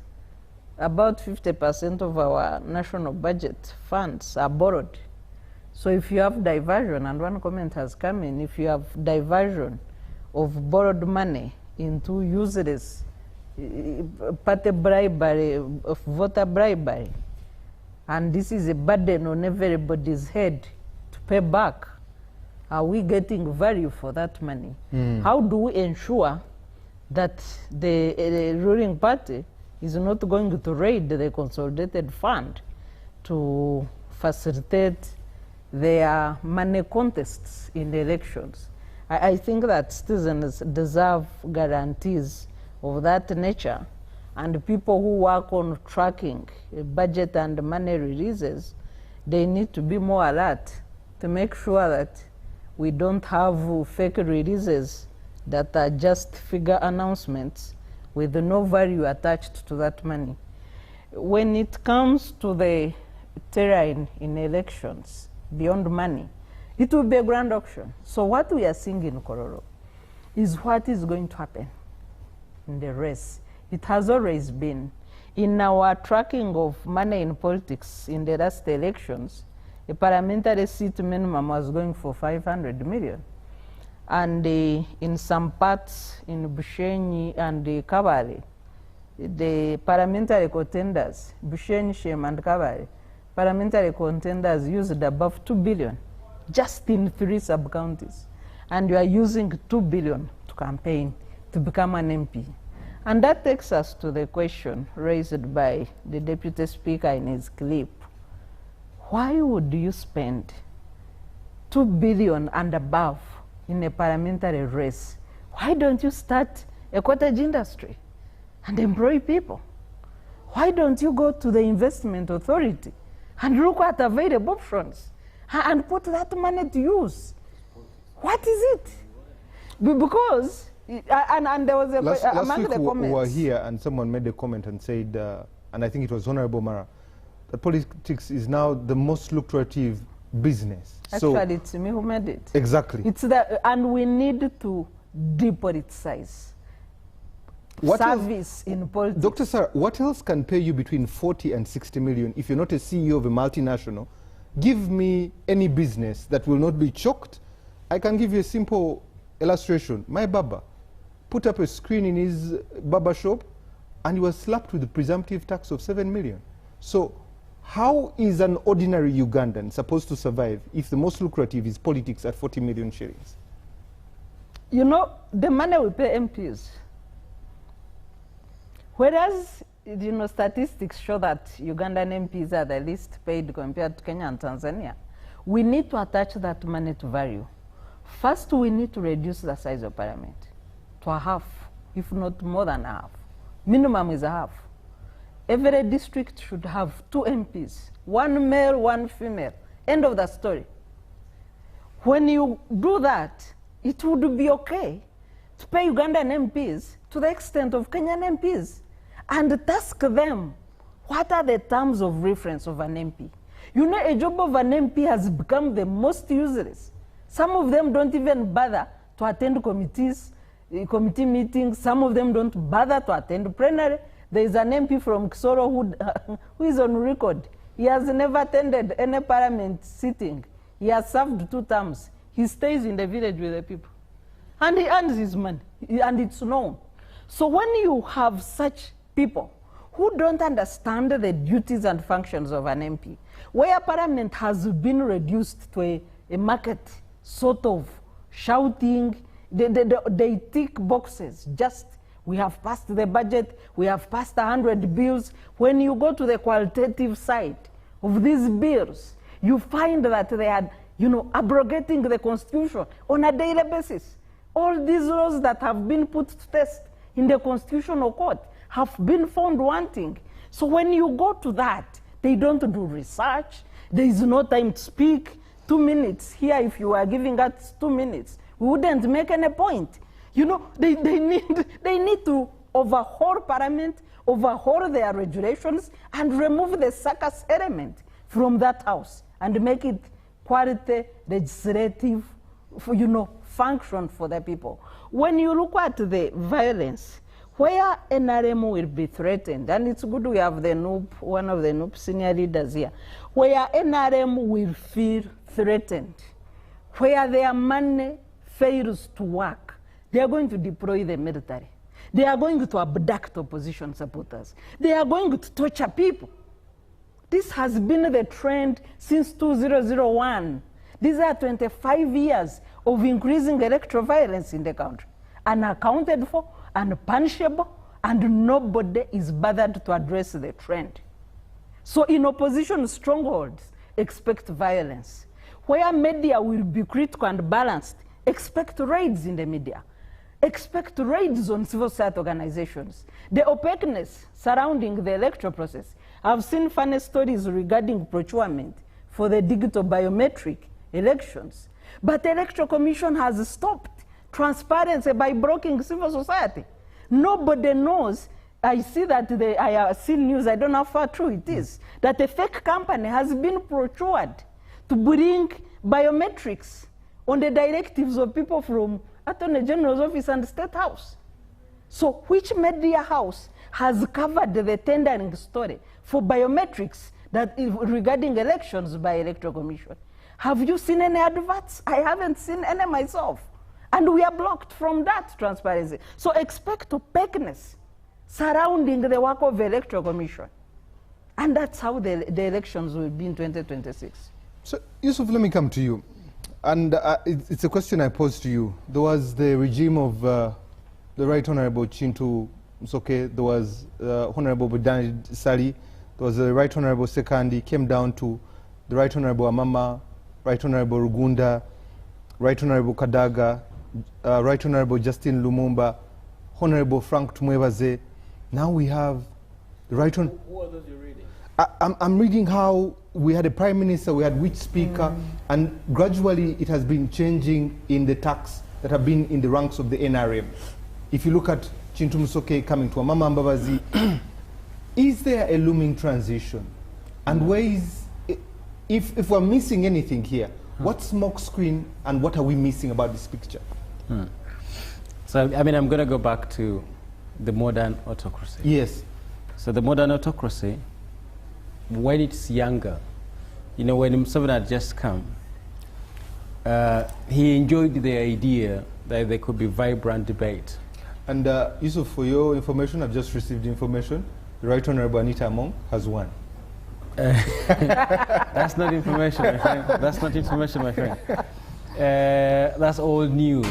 About 50% of our national budget funds are borrowed. So if you have diversion, and one comment has come in, if you have diversion of borrowed money into useless party bribery, of voter bribery, and this is a burden on everybody's head to pay back, are we getting value for that money? How do we ensure that the ruling party is not going to raid the consolidated fund to facilitate their money contests in the elections? I think that citizens deserve guarantees of that nature, and people who work on tracking budget and money releases, they need to be more alert to make sure that we don't have fake releases that are just figure announcements with no value attached to that money. When it comes to the terrain in elections, beyond money, it will be a grand auction. So what we are seeing in Kororo is what is going to happen in the race. It has always been. In our tracking of money in politics in the last elections, a parliamentary seat minimum was going for 500 million. And in some parts in Bushenyi and Kabale, the parliamentary contenders, Bushenyi, Shem and Kabale, parliamentary contenders used above 2 billion just in 3 sub-counties. And you are using 2 billion to campaign to become an MP. And that takes us to the question raised by the Deputy Speaker in his clip. Why would you spend 2 billion and above in a parliamentary race? Why don't you start a cottage industry and employ people? Why don't you go to the investment authority and look at available options and put that money to use? What is it? Because, and there was a last week the comments. We were here and someone made a comment and said, and I think it was Honorable Mara, that politics is now the most lucrative business. Actually, it's me who made it. Exactly. It's that, and we need to depoliticize service in politics. Dr. Sarah, what else can pay you between 40 and 60 million if you're not a CEO of a multinational? Give me any business that will not be choked. I can give you a simple illustration. My barber put up a screen in his barber shop and he was slapped with a presumptive tax of 7 million. So how is an ordinary Ugandan supposed to survive if the most lucrative is politics at 40 million shillings? You know, the money we pay MPs, whereas, you know, statistics show that Ugandan MPs are the least paid compared to Kenya and Tanzania, we need to attach that money to value. First, we need to reduce the size of parliament to a half, if not more than a half. Minimum is a half. Every district should have 2 MPs, 1 male, 1 female. End of the story. When you do that, it would be okay to pay Ugandan MPs to the extent of Kenyan MPs and task them what are the terms of reference of an MP. You know, a job of an MP has become the most useless. Some of them don't even bother to attend committee meetings. Some of them don't bother to attend plenary. There is an MP from Kisoro who is on record. He has never attended any parliament sitting. He has served 2 terms. He stays in the village with the people. And he earns his money, and it's known. So when you have such people who don't understand the duties and functions of an MP, where parliament has been reduced to a market sort of shouting, they tick boxes, just we have passed the budget, we have passed 100 bills. When you go to the qualitative side of these bills, you find that they are, you know, abrogating the Constitution on a daily basis. All these laws that have been put to test in the Constitutional Court have been found wanting. So when you go to that, they don't do research, there is no time to speak. 2 minutes here, if you are giving us 2 minutes, we wouldn't make any point. You know, they need to overhaul Parliament, overhaul their regulations, and remove the circus element from that house. and make it quality legislative, function for the people. When you look at the violence, where NRM will be threatened, and it's good we have the NUP, one of the NUP senior leaders here, where NRM will feel threatened, where their money fails to work, they are going to deploy the military. They are going to abduct opposition supporters. They are going to torture people. This has been the trend since 2001. These are 25 years of increasing electoral violence in the country, unaccounted for, unpunishable, and nobody is bothered to address the trend. So in opposition strongholds, expect violence. Where media will be critical and balanced, expect raids in the media. Expect raids on civil society organizations. The opaqueness surrounding the electoral process. I've seen funny stories regarding procurement for the digital biometric elections. But the Electoral Commission has stopped transparency by blocking civil society. Nobody knows. I see that I see news, I don't know how far true it is, that a fake company has been procured to bring biometrics on the directives of people from Attorney General's office and State House. So which media house has covered the tendering story for biometrics that regarding elections by Electoral Commission? Have you seen any adverts? I haven't seen any myself. And we are blocked from that transparency. So expect opaqueness surrounding the work of the Electoral Commission. And that's how the elections will be in 2026. So, Yusuf, let me come to you. And it's a question I posed to you. There was the regime of the Right Honorable Chintu Musoke, there was Honorable Budani Sali, there was the Right Honorable Sekandi, came down to the Right Honorable Amama, Right Honorable Rugunda, Right Honorable Kadaga, Right Honorable Justin Lumumba, Honorable Frank Tumwebaze. Now we have the Right Honorable... Who are those you're reading? I'm reading how we had a Prime Minister, we had which speaker, and gradually it has been changing in the tax that have been in the ranks of the NRM. If you look at Chintu Musoke coming to Amama Mbabazi, is there a looming transition? And where is, if we're missing anything here, what's smoke screen and what are we missing about this picture? So, I mean, I'm going to go back to the modern autocracy. Yes. So the modern autocracy, when it's younger, when Museveni had just come, he enjoyed the idea that there could be vibrant debate. And Yusuf, for your information, I've just received information. The Right Honorable Anita Among has won. That's not information, my friend. That's not information, my friend. That's old news.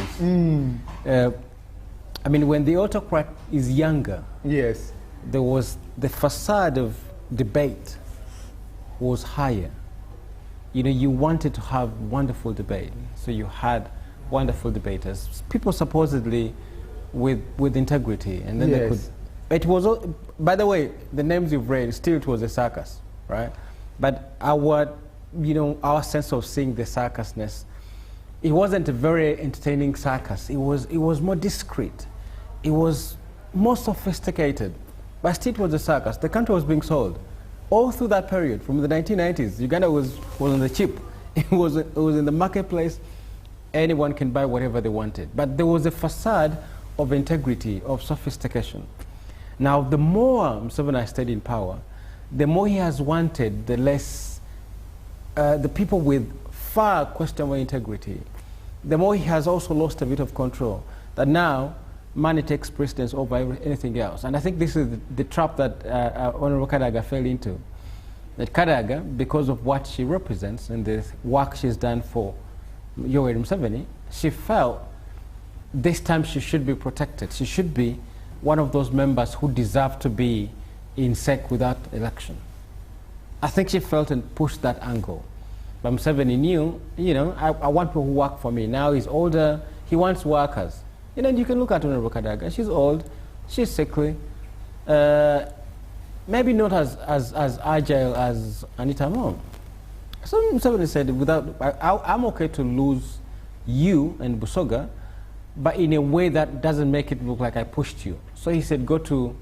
I mean, when the autocrat is younger, yes, there was the facade of debate was higher. You wanted to have wonderful debate, so you had wonderful debaters, people supposedly with integrity, and then they could. It was, by the way, the names you've read, still it was a circus, right? But our sense of seeing the circusness, it wasn't a very entertaining circus. It was more discreet. It was more sophisticated. But still it was a circus. The country was being sold. All through that period, from the 1990s, Uganda was on the chip. It was in the marketplace. Anyone can buy whatever they wanted. But there was a facade of integrity, of sophistication. Now, the more Museveni stayed in power, the more he has wanted the less, the people with far questionable integrity, the more he has also lost a bit of control. That now, money takes precedence over anything else. And I think this is the trap that Honorable Kadaga fell into. That Kadaga, because of what she represents and the work she's done for Yoweri Museveni, she felt this time she should be protected. She should be one of those members who deserve to be in SEC without election. I think she felt and pushed that angle. But Museveni knew, I want people who work for me. Now he's older, he wants workers. You can look at Honorable Kadaga. She's old, she's sickly, maybe not as agile as Anita Among. So Museveni said, I'm okay to lose you and Busoga, but in a way that doesn't make it look like I pushed you. So he said, go to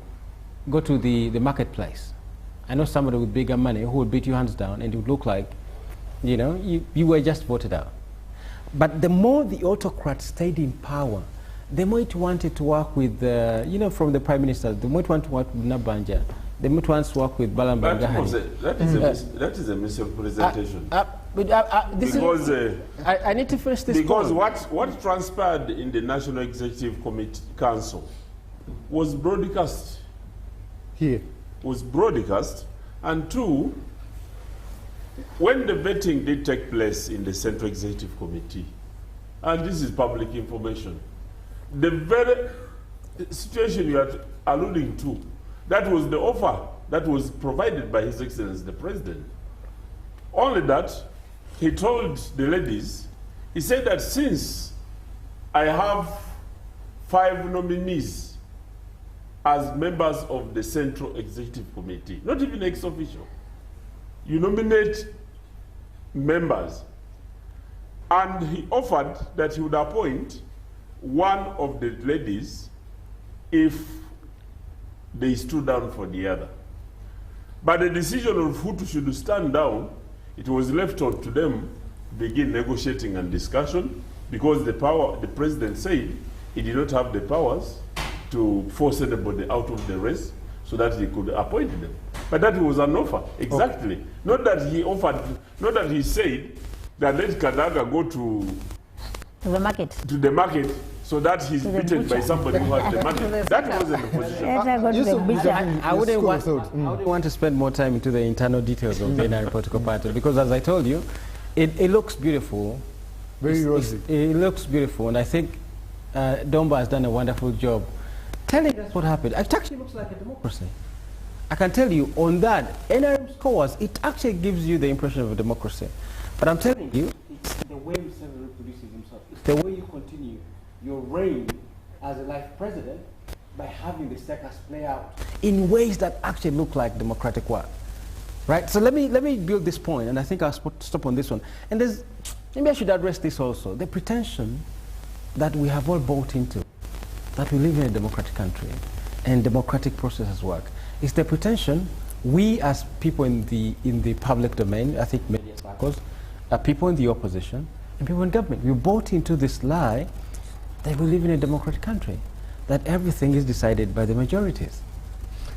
the marketplace. I know somebody with bigger money who will beat you hands down, and it would look like You know, you were just voted out. But the more the autocrat stayed in power, the more it wanted to work with, you know, from the prime minister, the more it wanted to work with Nabanja, the more it wants to work with Balambanga. That is a misrepresentation. I need to finish this because point. what transpired in the National Executive Committee Council was broadcast. Here. Was broadcast, and two, when the vetting did take place in the Central Executive Committee, and this is public information, the very situation you are alluding to, that was the offer that was provided by His Excellency the President. Only that he told the ladies, he said that since I have 5 nominees as members of the Central Executive Committee, not even ex officio, you nominate members, and he offered that he would appoint one of the ladies if they stood down for the other. But the decision of who should stand down, it was left up to them to begin negotiating and discussion, because the president said he did not have the powers to force anybody out of the race so that he could appoint them. But that was an offer, exactly. Okay. Not that he offered, not that he said that let Kadaga go to the market. To the market, so that he's beaten by somebody who has the money. That wasn't the position. I wouldn't want to spend more time into the internal details of the NRM political party, because as I told you, it looks beautiful. Very rosy. It looks beautiful, and I think Domba has done a wonderful job telling us what happened. It actually looks like a democracy. I can tell you on that, NRM scores, it actually gives you the impression of a democracy. But I'm telling you, it's the way Museveni reproduces himself. It's the way you continue your reign as a life president by having the circus play out in ways that actually look like democratic work. Right? So let me build this point, and I think I'll stop on this one. And maybe I should address this also. The pretension that we have all bought into, that we live in a democratic country and democratic processes work, is the pretension we as people in the public domain, I think media circles, people in the opposition, and people in government, we bought into this lie that we live in a democratic country, that everything is decided by the majorities.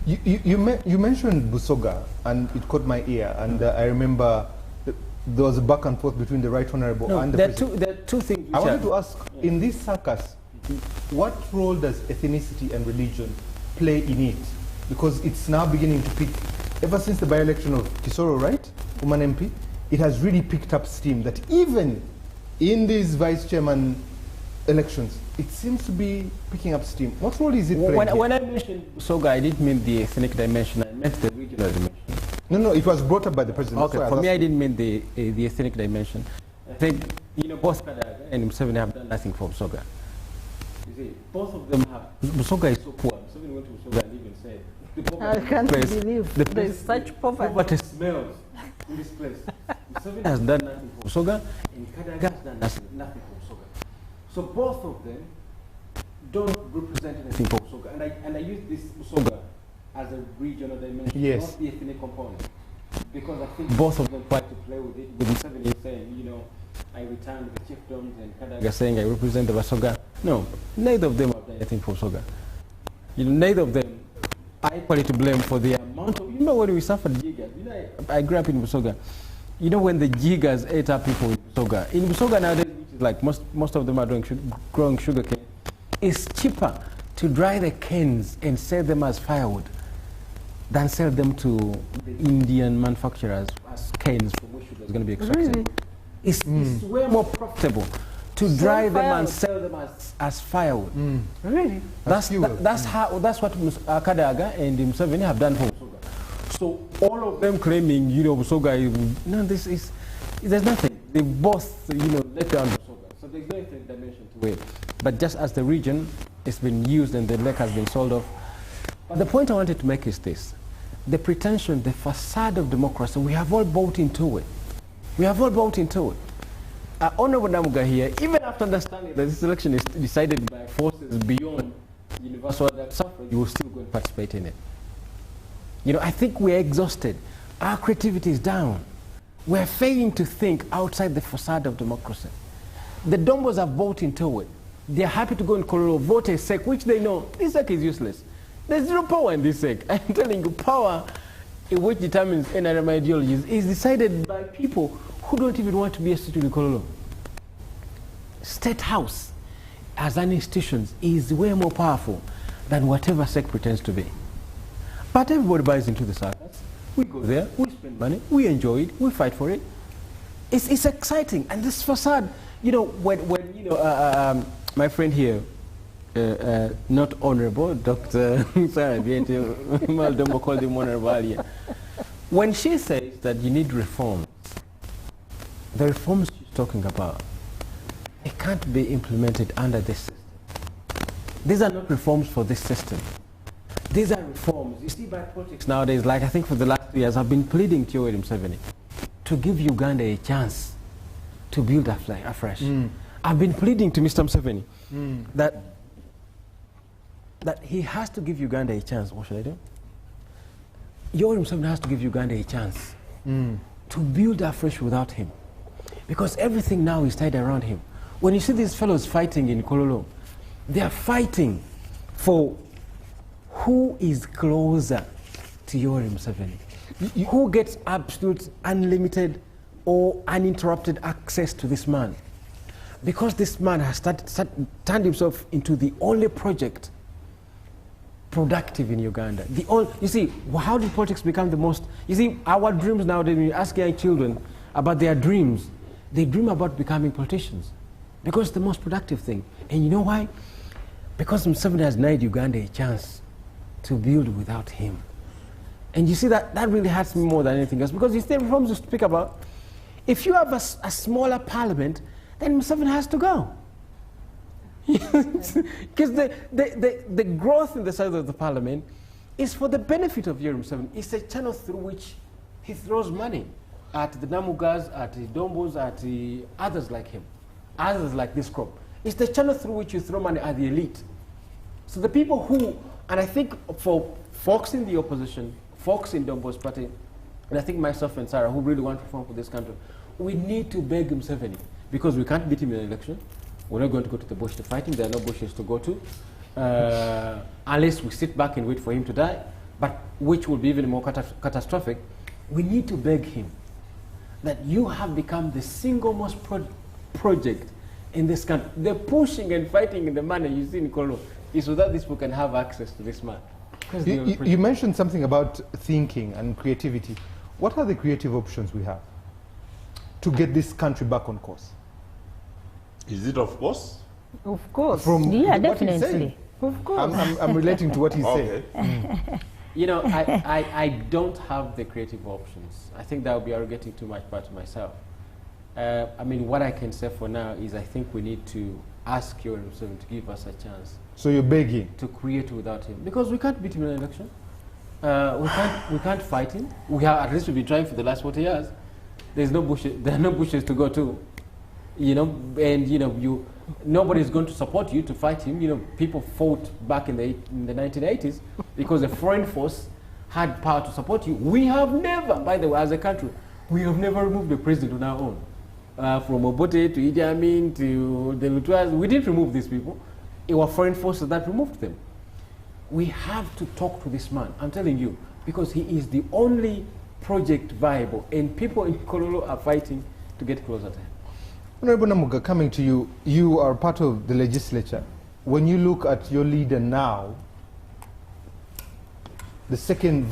You mentioned Busoga, and it caught my ear, and I remember there was a back and forth between the Right Honorable and the President. There are two things. I wanted to ask, in this circus, what role does ethnicity and religion play in it? Because it's now beginning to pick, ever since the by-election of Kisoro, right, Woman MP, it has really picked up steam that even in these vice chairman elections, it seems to be picking up steam. What role is it playing? When I mentioned Soga, I didn't mean the ethnic dimension, I meant the regional dimension. No, it was brought up by the president. Okay, for me I didn't mean the ethnic dimension. I think, both Kadaga and Museveni have done nothing for Soga. You see, both of them have. Soga is so poor. Museveni went to Soga and even said, I can't believe there is such poverty. Poverty smells in this place. Museveni has done nothing for Soga, and Kadaga has done nothing for Soga. So both of them don't represent anything for Soga. And I use this Soga as a regional dimension, not the ethnic component. Because I think both of them tried to play with it, with Museveni saying, I return the chiefdoms, and Kadaga saying I represent the Basoga. No, neither of them have done anything for Soga. Neither of them are equally to blame for the amount of, when we suffered Jigas, I grew up in Busoga. When the Jigas ate up people in Busoga. In Busoga nowadays, which is like most of them are growing sugar cane, it's cheaper to dry the canes and sell them as firewood than sell them to the Indian manufacturers as canes from which sugar is going to be extracted. Really? It's way more profitable to dry them and sell them as firewood. Really? That's what Kadaga and Museveni have done for Busoga. So all of them claiming, Busoga, there's nothing. They both, let down Busoga. So there's no dimension to it. But just as the region has been used and the lake has been sold off. But the point I wanted to make is this. The pretension, the facade of democracy, we have all bought into it. We have all bought into it. Honorable Namugga here, even after understanding that this election is decided by forces beyond universal suffrage, you will still go and participate in it. I think we're exhausted. Our creativity is down. We're failing to think outside the facade of democracy. The Dombos have bought into it. They're happy to go in Kololo, vote a SEC, which they know this SEC is useless. There's zero power in this SEC. I'm telling you, power which determines NRM ideologies is decided by people who don't even want to be a state in Kololo. State House, as an institution, is way more powerful than whatever SEC pretends to be. But everybody buys into the circus. We go there, we spend money, we enjoy it, we fight for it. It's exciting, and this facade, you know, when you know, my friend here, not honorable, Dr. Sarah Maldombo called him honorable earlier. When she says that you need reforms, the reforms she's talking about, they can't be implemented under this system. These are not reforms for this system. These are reforms. You see, by politics nowadays, like I think for the last 2 years, I've been pleading to Yoweri Museveni to give Uganda a chance to build afresh. I've been pleading to Mr. Museveni that he has to give Uganda a chance. What should I do? Yoweri Museveni has to give Uganda a chance to build afresh without him. Because everything now is tied around him. When you see these fellows fighting in Kololo, they are fighting for who is closer to Yoweri Museveni. Who gets absolute, unlimited, or uninterrupted access to this man? Because this man has turned himself into the only project productive in Uganda. You see, how did politics become the most? You see, our dreams nowadays, when you ask young children about their dreams, they dream about becoming politicians. Because it's the most productive thing. And you know why? Because Museveni has denied Uganda a chance to build without him. And you see, that really hurts me more than anything else. Because it's the reforms you speak about. If you have a smaller parliament, then Museveni has to go. Because the growth in the size of the parliament is for the benefit of Yoweri Museveni. It's a channel through which he throws money at the Namuggas, at the Dombos, at the others like him, others like this crop. It's the channel through which you throw money at the elite. So the people who, and I think for folks in the opposition, folks in Dombo's party, and I think myself and Sarah, who really want reform for this country, we need to beg Museveni, because we can't beat him in an election. We're not going to go to the bush to fight him. There are no bushes to go to, unless we sit back and wait for him to die, but which will be even more catastrophic. We need to beg him that you have become the single most project in this country. The pushing and fighting in the manner you see in Kololo is so that these people can have access to this man. You mentioned something about thinking and creativity. What are the creative options we have to get this country back on course? Is it of course? Of course. Yeah, definitely. Of course. I'm relating to what he's saying. You know, I don't have the creative options. I think that would be arrogating too much part to myself. I mean, what I can say for now is I think we need to ask Yoweri Museveni to give us a chance. So you're begging? To create without him. Because we can't beat him in an election. We can't fight him. We have, at least we've been trying for the last 40 years. There are no bushes to go to. You know, and you know, nobody's going to support you to fight him. You know, people fought back in the 1980s because a foreign force had power to support you. We have never, by the way, as a country, we have never removed the president on our own. From Obote to Idi Amin to the Lutuas, we didn't remove these people. It was foreign forces that removed them. We have to talk to this man, I'm telling you, because he is the only project viable, and people in Kololo are fighting to get closer to him. Honorable Namugga, coming to you, you are part of the legislature. When you look at your leader now, the second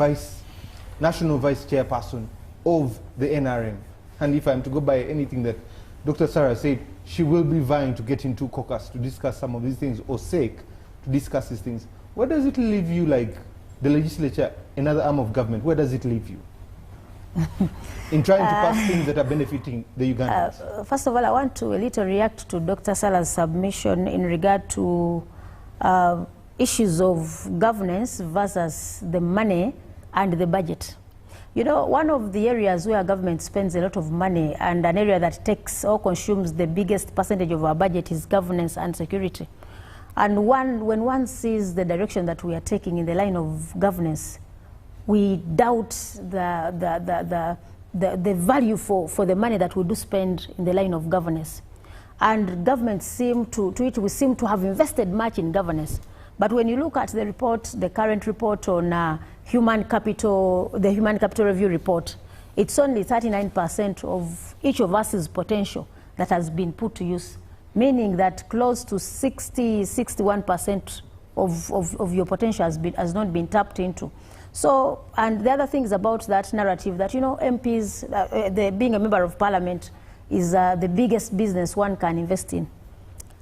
national vice chairperson of the NRM, and if I'm to go by anything that Dr. Sarah said, she will be vying to get into caucus to discuss some of these things, or SEC to discuss these things. Where does it leave you, like the legislature, another arm of government, where does it leave you? In trying to pass things that are benefiting the Ugandans? First of all, I want to a little react to Dr. Salah's submission in regard to issues of governance versus the money and the budget. You know, one of the areas where government spends a lot of money and an area that takes or consumes the biggest percentage of our budget is governance and security. And when one sees the direction that we are taking in the line of governance, we doubt the the value for the money that we do spend in the line of governance. And governments seem we seem to have invested much in governance. But when you look at the report, the current report on human capital, the Human Capital Review report, it's only 39% of each of us's potential that has been put to use, meaning that close to 61% of your potential has not been tapped into. So, and the other thing is about that narrative that, you know, MPs, being a member of parliament is the biggest business one can invest in.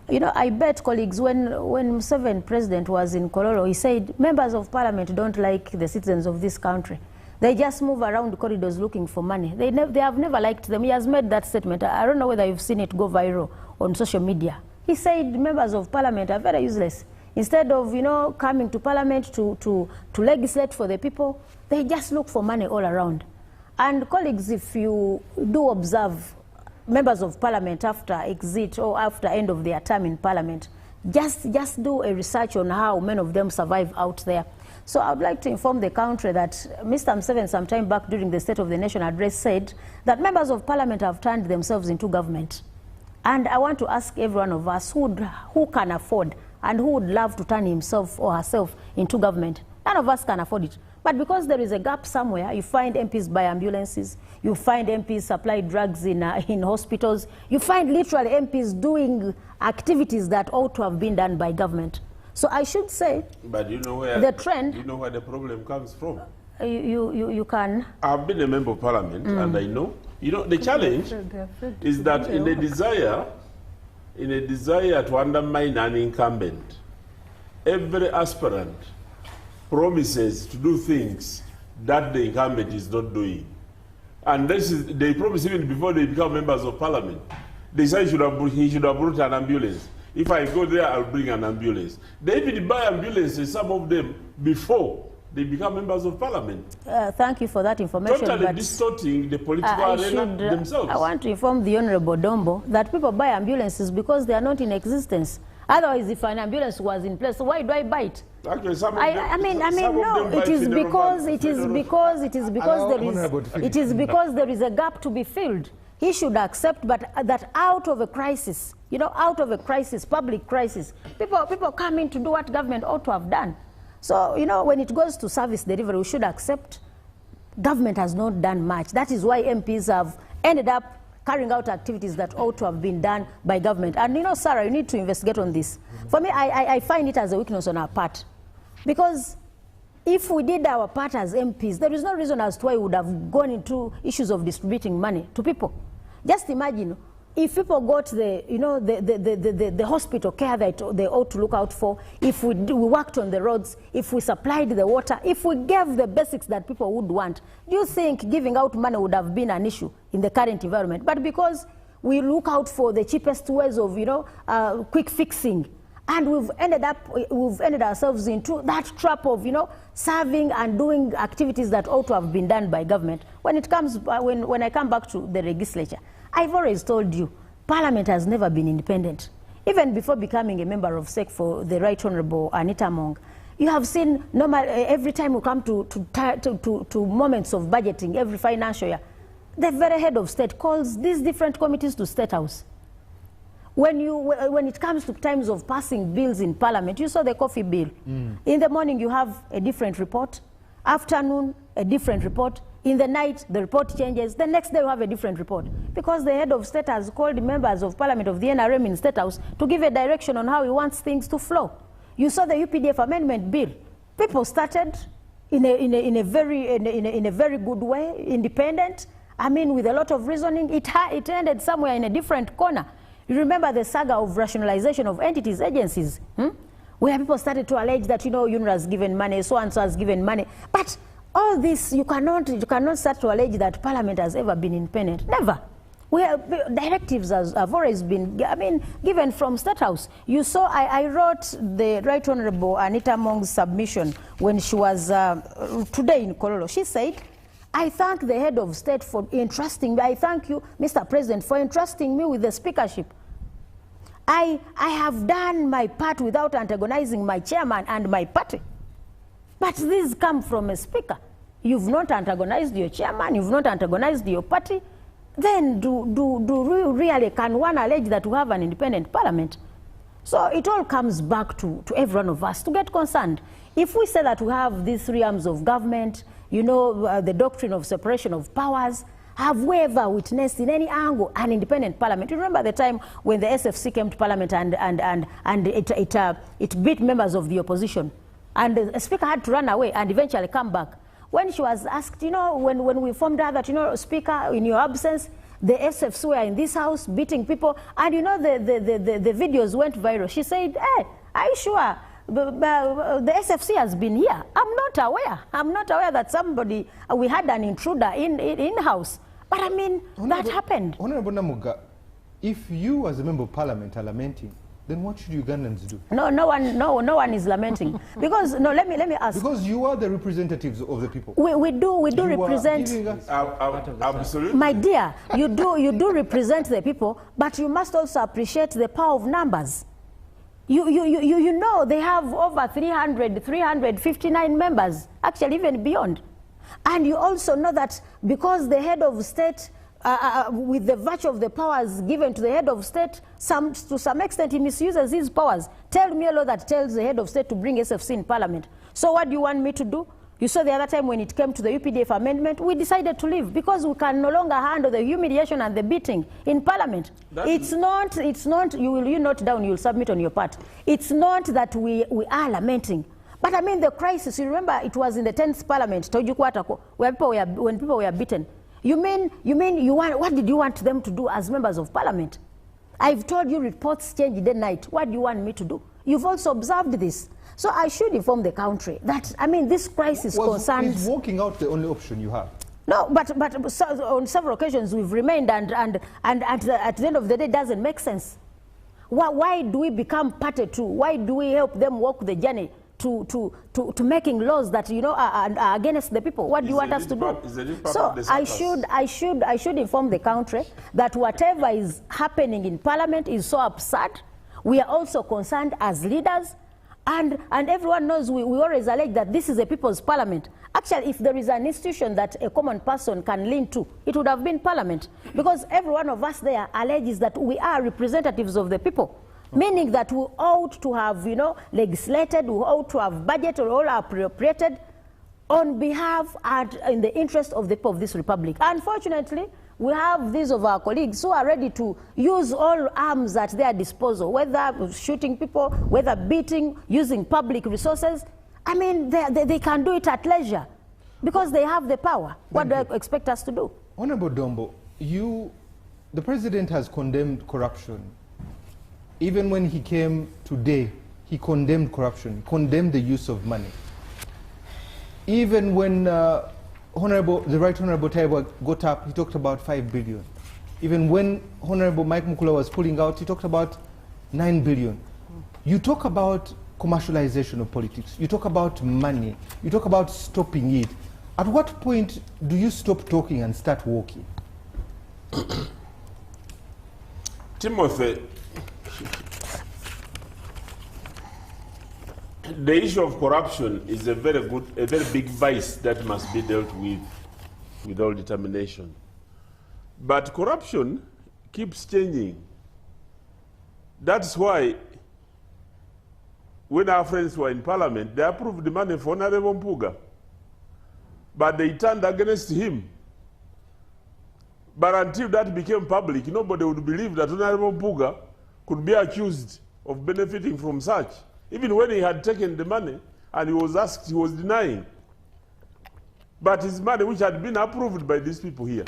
You know, I bet, colleagues, when Museveni president was in Kololo, he said members of parliament don't like the citizens of this country. They just move around the corridors looking for money. They have never liked them. He has made that statement. I don't know whether you've seen it go viral on social media. He said members of parliament are very useless. Instead of, you know, coming to parliament to legislate for the people, they just look for money all around. And colleagues, if you do observe members of parliament after exit or after end of their term in parliament, just do a research on how many of them survive out there. So I would like to inform the country that Mr. Museveni sometime back during the State of the Nation address said that members of parliament have turned themselves into government. And I want to ask every one of us who can afford and who would love to turn himself or herself into government. None of us can afford it. But because there is a gap somewhere, you find MPs buy ambulances, you find MPs supply drugs in hospitals, you find literally MPs doing activities that ought to have been done by government. So I should say, but you know where the trend, you know where the problem comes from. You can. I've been a member of parliament, and I know. You know, the challenge is that in a desire to undermine an incumbent, every aspirant promises to do things that the incumbent is not doing. And they promise even before they become members of parliament. They say he should have brought an ambulance. If I go there, I'll bring an ambulance. They even buy ambulances, some of them, before they become members of parliament. Thank you for that information. Totally distorting the political arena themselves. I want to inform the Honorable Dombo that people buy ambulances because they are not in existence. Otherwise, if an ambulance was in place, why do I buy it? Actually, there is a gap to be filled. He should accept, but that out of a crisis, you know, out of a crisis, public crisis, people come in to do what government ought to have done. So, you know, when it goes to service delivery, we should accept government has not done much. That is why MPs have ended up carrying out activities that ought to have been done by government. And, you know, Sarah, you need to investigate on this. For me, I find it as a weakness on our part. Because if we did our part as MPs, there is no reason as to why we would have gone into issues of distributing money to people. Just imagine if people got the, you know, the hospital care that they ought to look out for, if we worked on the roads, if we supplied the water, if we gave the basics that people would want, do you think giving out money would have been an issue in the current environment? But because we look out for the cheapest ways of, you know, quick fixing, and we've ended ourselves into that trap of, you know, serving and doing activities that ought to have been done by government. When it comes, when I come back to the legislature, I've always told you, Parliament has never been independent. Even before becoming a member of SEC for the Right Honourable Anita Among, you have seen every time we come to moments of budgeting, every financial year, the very head of state calls these different committees to State House. When it comes to times of passing bills in Parliament, you saw the coffee bill. In the morning, you have a different report. Afternoon, a different report. In the night, the report changes. The next day, you have a different report. Because the head of state has called members of Parliament of the NRM in State House to give a direction on how he wants things to flow. You saw the UPDF amendment bill. People started in a very good way, independent. I mean, with a lot of reasoning. It ended somewhere in a different corner. You remember the saga of rationalization of entities, agencies, where people started to allege that, you know, UNRWA has given money, so-and-so has given money. But all this, you cannot start to allege that Parliament has ever been independent. Never. Directives have always been, given from State House. You saw, I wrote the Right Honourable Anita Among's submission when she was today in Kololo. She said, I thank the head of state for entrusting me. I thank you, Mr. President, for entrusting me with the speakership. I have done my part without antagonizing my chairman and my party. But these come from a speaker. you've not antagonized your chairman, you've not antagonized your party, then really can one allege that we have an independent parliament? So it all comes back to every one of us to get concerned. If we say that we have these three arms of government, you know, the doctrine of separation of powers, have we ever witnessed in any angle an independent parliament? You remember the time when the SFC came to parliament and it beat members of the opposition, and the speaker had to run away and eventually come back. When she was asked, you know, when we informed her that, you know, Speaker, in your absence, the SFs were in this house beating people, and you know, the videos went viral. She said, hey, are you sure the SFC has been here? I'm not aware. I'm not aware that somebody, we had an intruder in-house. But I mean, that happened. Honorable Namugga, if you as a member of parliament are lamenting, then what should Ugandans do? No one is lamenting. Because, no, let me ask. Because you are the representatives of the people. We do represent. Absolutely. My dear, you do represent the people, but you must also appreciate the power of numbers. You know they have over 359 members, actually even beyond. And you also know that because the head of state, with the virtue of the powers given to the head of state, to some extent he misuses his powers. Tell me a law that tells the head of state to bring SFC in parliament. So what do you want me to do? You saw the other time when it came to the UPDF amendment, we decided to leave because we can no longer handle the humiliation and the beating in parliament. It's not, you note down, you'll submit on your part. It's not that we are lamenting. But I mean the crisis, you remember it was in the 10th parliament, when people were beaten. What did you want them to do as members of parliament? I've told you reports change day and night. What do you want me to do? You've also observed this. So I should inform the country that, I mean, this crisis concerns... Is walking out the only option you have? No, but on several occasions we've remained and at the end of the day it doesn't make sense. Why do we become party to? Why do we help them walk the journey to making laws that, you know, are against the people? What do you want us to do? So I should inform the country that whatever is happening in parliament is so absurd. We are also concerned as leaders, and everyone knows we always allege that this is a people's parliament. Actually, if there is an institution that a common person can lean to, it would have been parliament, because every one of us there alleges that we are representatives of the people. Meaning that we ought to have, you know, legislated, we ought to have budgeted or appropriated on behalf and in the interest of the people of this republic. Unfortunately, we have these of our colleagues who are ready to use all arms at their disposal, whether shooting people, whether beating, using public resources. I mean, they can do it at leisure because they have the power. What do you expect us to do? Honorable Dombo, the president has condemned corruption. Even when he came today, he condemned corruption, condemned the use of money. Even when the Right Honorable Taiwa got up, he talked about 5 billion. Even when Honorable Mike Mukula was pulling out, he talked about 9 billion. You talk about commercialization of politics. You talk about money. You talk about stopping it. At what point do you stop talking and start walking? Timothy, the issue of corruption is a very big vice that must be dealt with all determination. But corruption keeps changing. That's why when our friends were in parliament, they approved the money for Honorable Namugga, but they turned against him. But until that became public, nobody would believe that Honorable Namugga could be accused of benefiting from such. Even when he had taken the money and he was asked, he was denying. But his money, which had been approved by these people here.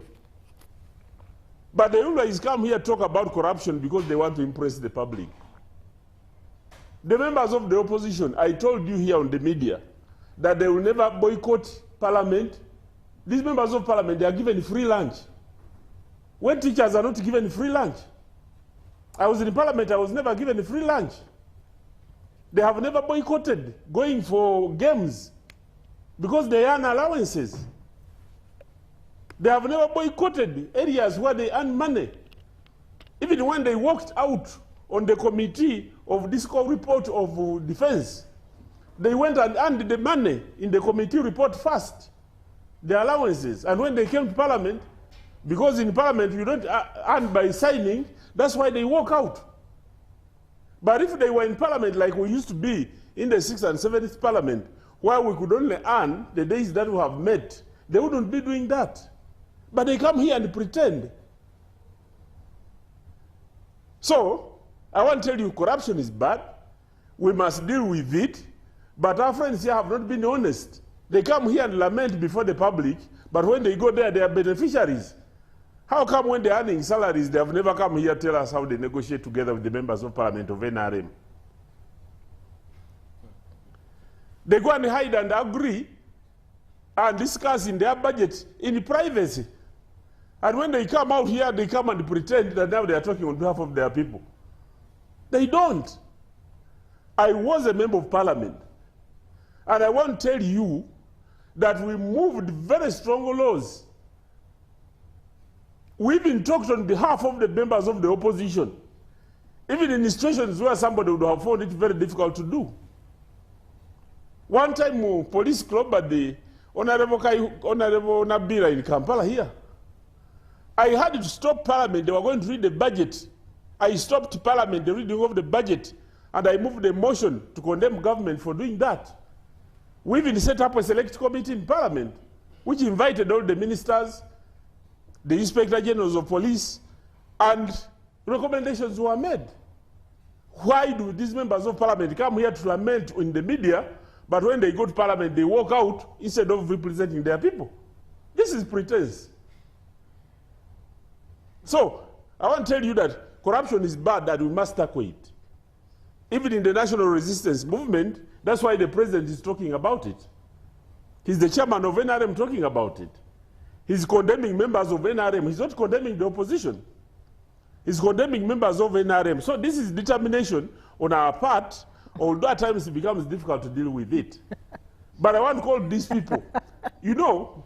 But they always come here to talk about corruption because they want to impress the public. The members of the opposition, I told you here on the media that they will never boycott parliament. These members of parliament, they are given free lunch. When teachers are not given free lunch. I was in parliament, I was never given free lunch. They have never boycotted going for games because they earn allowances. They have never boycotted areas where they earn money. Even when they walked out on the committee of disco report of defense, they went and earned the money in the committee report first. the allowances. And when they came to Parliament, because in Parliament you don't earn by signing, that's why they walk out. But if they were in Parliament like we used to be in the 6th and 7th Parliament, where we could only earn the days that we have met, they wouldn't be doing that. But they come here and pretend. So, I want to tell you, corruption is bad. We must deal with it. But our friends here have not been honest. They come here and lament before the public, but when they go there, they are beneficiaries. How come when they're earning salaries, they have never come here to tell us how they negotiate together with the members of Parliament of NRM? They go and hide and agree and discuss in their budget in privacy. And when they come out here, they come and pretend that now they are talking on behalf of their people. They don't. I was a member of Parliament. And I want to tell you that we moved very strong laws. We even talked on behalf of the members of the opposition, even in situations where somebody would have found it very difficult to do. One time, police club at the Honorable Nabira in Kampala here. I had to stop Parliament. They were going to read the budget. I stopped Parliament, the reading of the budget, and I moved a motion to condemn government for doing that. We even set up a select committee in Parliament, which invited all the ministers, the inspector generals of police, and recommendations were made. Why do these members of Parliament come here to lament in the media, but when they go to Parliament, they walk out instead of representing their people? This is pretense. So, I want to tell you that corruption is bad, that we must tackle it. Even in the national resistance movement, that's why the president is talking about it. He's the chairman of NRM talking about it. He's condemning members of NRM. He's not condemning the opposition. He's condemning members of NRM. So this is determination on our part, although at times it becomes difficult to deal with it. But I want to call these people, you know,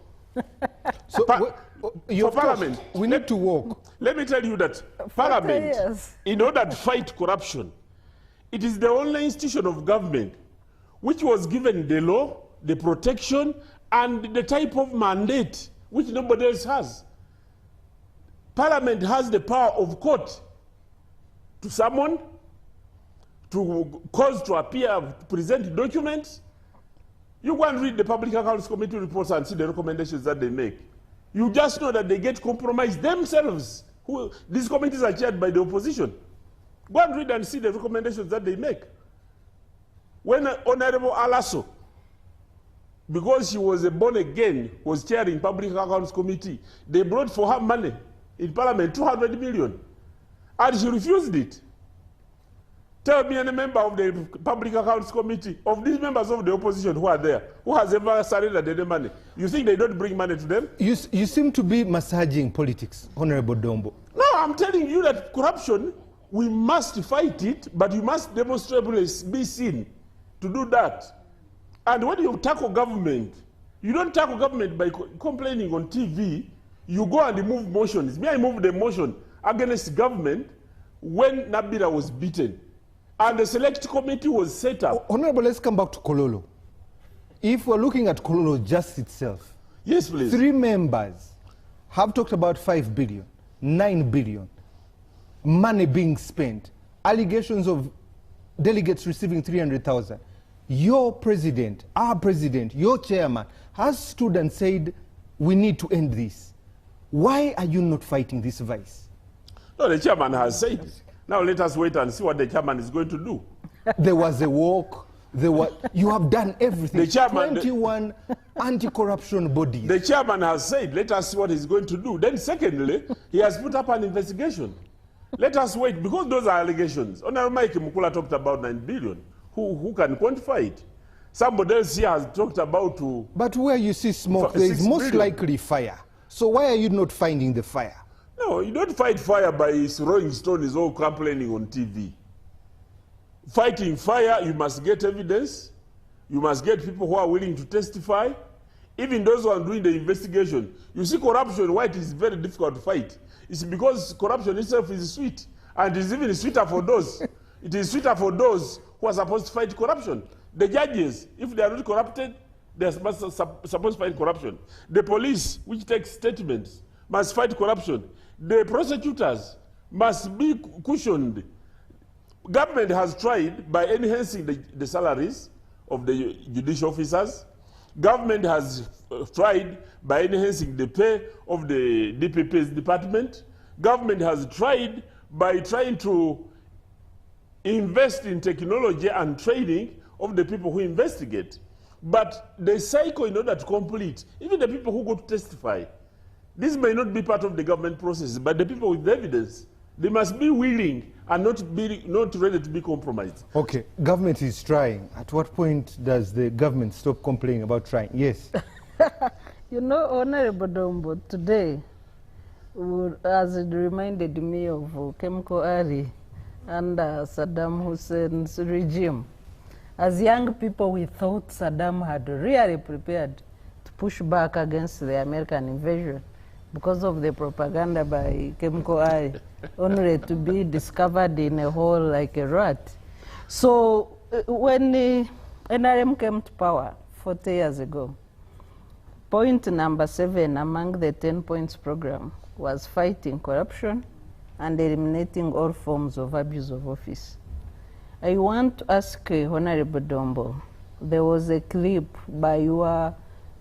so for Parliament, we need to work. Let me tell you that Parliament, in order to fight corruption, it is the only institution of government which was given the law, the protection, and the type of mandate which nobody else has. Parliament has the power of court to summon, to cause to appear, to present documents. You go and read the Public Accounts Committee reports and see the recommendations that they make. You just know that they get compromised themselves. These committees are chaired by the opposition. Go and read and see the recommendations that they make. When Honorable Alaso, because she was a born again, was chairing Public Accounts Committee, they brought for her money in Parliament, 200 million. And she refused it. Tell me any member of the Public Accounts Committee, of these members of the opposition who are there, who has ever surrendered any money. You think they don't bring money to them? You seem to be massaging politics, Honorable Dombo. No, I'm telling you that corruption, we must fight it, but you must demonstrably be seen to do that. And when you tackle government, you don't tackle government by complaining on TV. You go and move motions. Me, I moved a motion against government when Nabira was beaten. And the select committee was set up. Honorable, let's come back to Kololo. If we're looking at Kololo just itself, yes, please. 3 members have talked about 5 billion, 9 billion, money being spent, allegations of delegates receiving 300,000. Your president, our president, your chairman has stood and said, we need to end this. Why are you not fighting this vice? No, the chairman has said it. Now let us wait and see what the chairman is going to do. There was a walk. You have done everything. The chairman, 21 anti-corruption bodies. The chairman has said, let us see what he's going to do. Then secondly, he has put up an investigation. Let us wait, because those are allegations. Honorable Mike Mukula talked about 9 billion. Who can quantify it? Somebody else here has talked about... But where you see smoke, there is most likely fire. So why are you not finding the fire? No, you don't fight fire by throwing stones or complaining on TV. Fighting fire, you must get evidence. You must get people who are willing to testify. Even those who are doing the investigation. You see, corruption, why it is very difficult to fight. It's because corruption itself is sweet. And it's even sweeter for those. It is sweeter for those who are supposed to fight corruption. The judges, if they are not corrupted, They're supposed to fight corruption. The police, which takes statements, must fight corruption. The prosecutors must be cushioned. Government has tried by enhancing the salaries of the judicial officers. Government has tried by enhancing the pay of the DPP's department. Government has tried by trying to invest in technology and training of the people who investigate. But the cycle, in order to complete, even the people who go to testify, this may not be part of the government process, but the people with the evidence, they must be willing and not ready to be compromised. Okay, government is trying. At what point does the government stop complaining about trying? Yes. You know, Honorable Dombo, today, as it reminded me of Kemko Ali and Saddam Hussein's regime. As young people, we thought Saddam had really prepared to push back against the American invasion because of the propaganda by Kemko Ali, only to be discovered in a hole like a rat. So when NRM came to power 40 years ago, point number 7 among the 10 points program was fighting corruption and eliminating all forms of abuse of office. I want to ask Honorable Dombo, there was a clip by your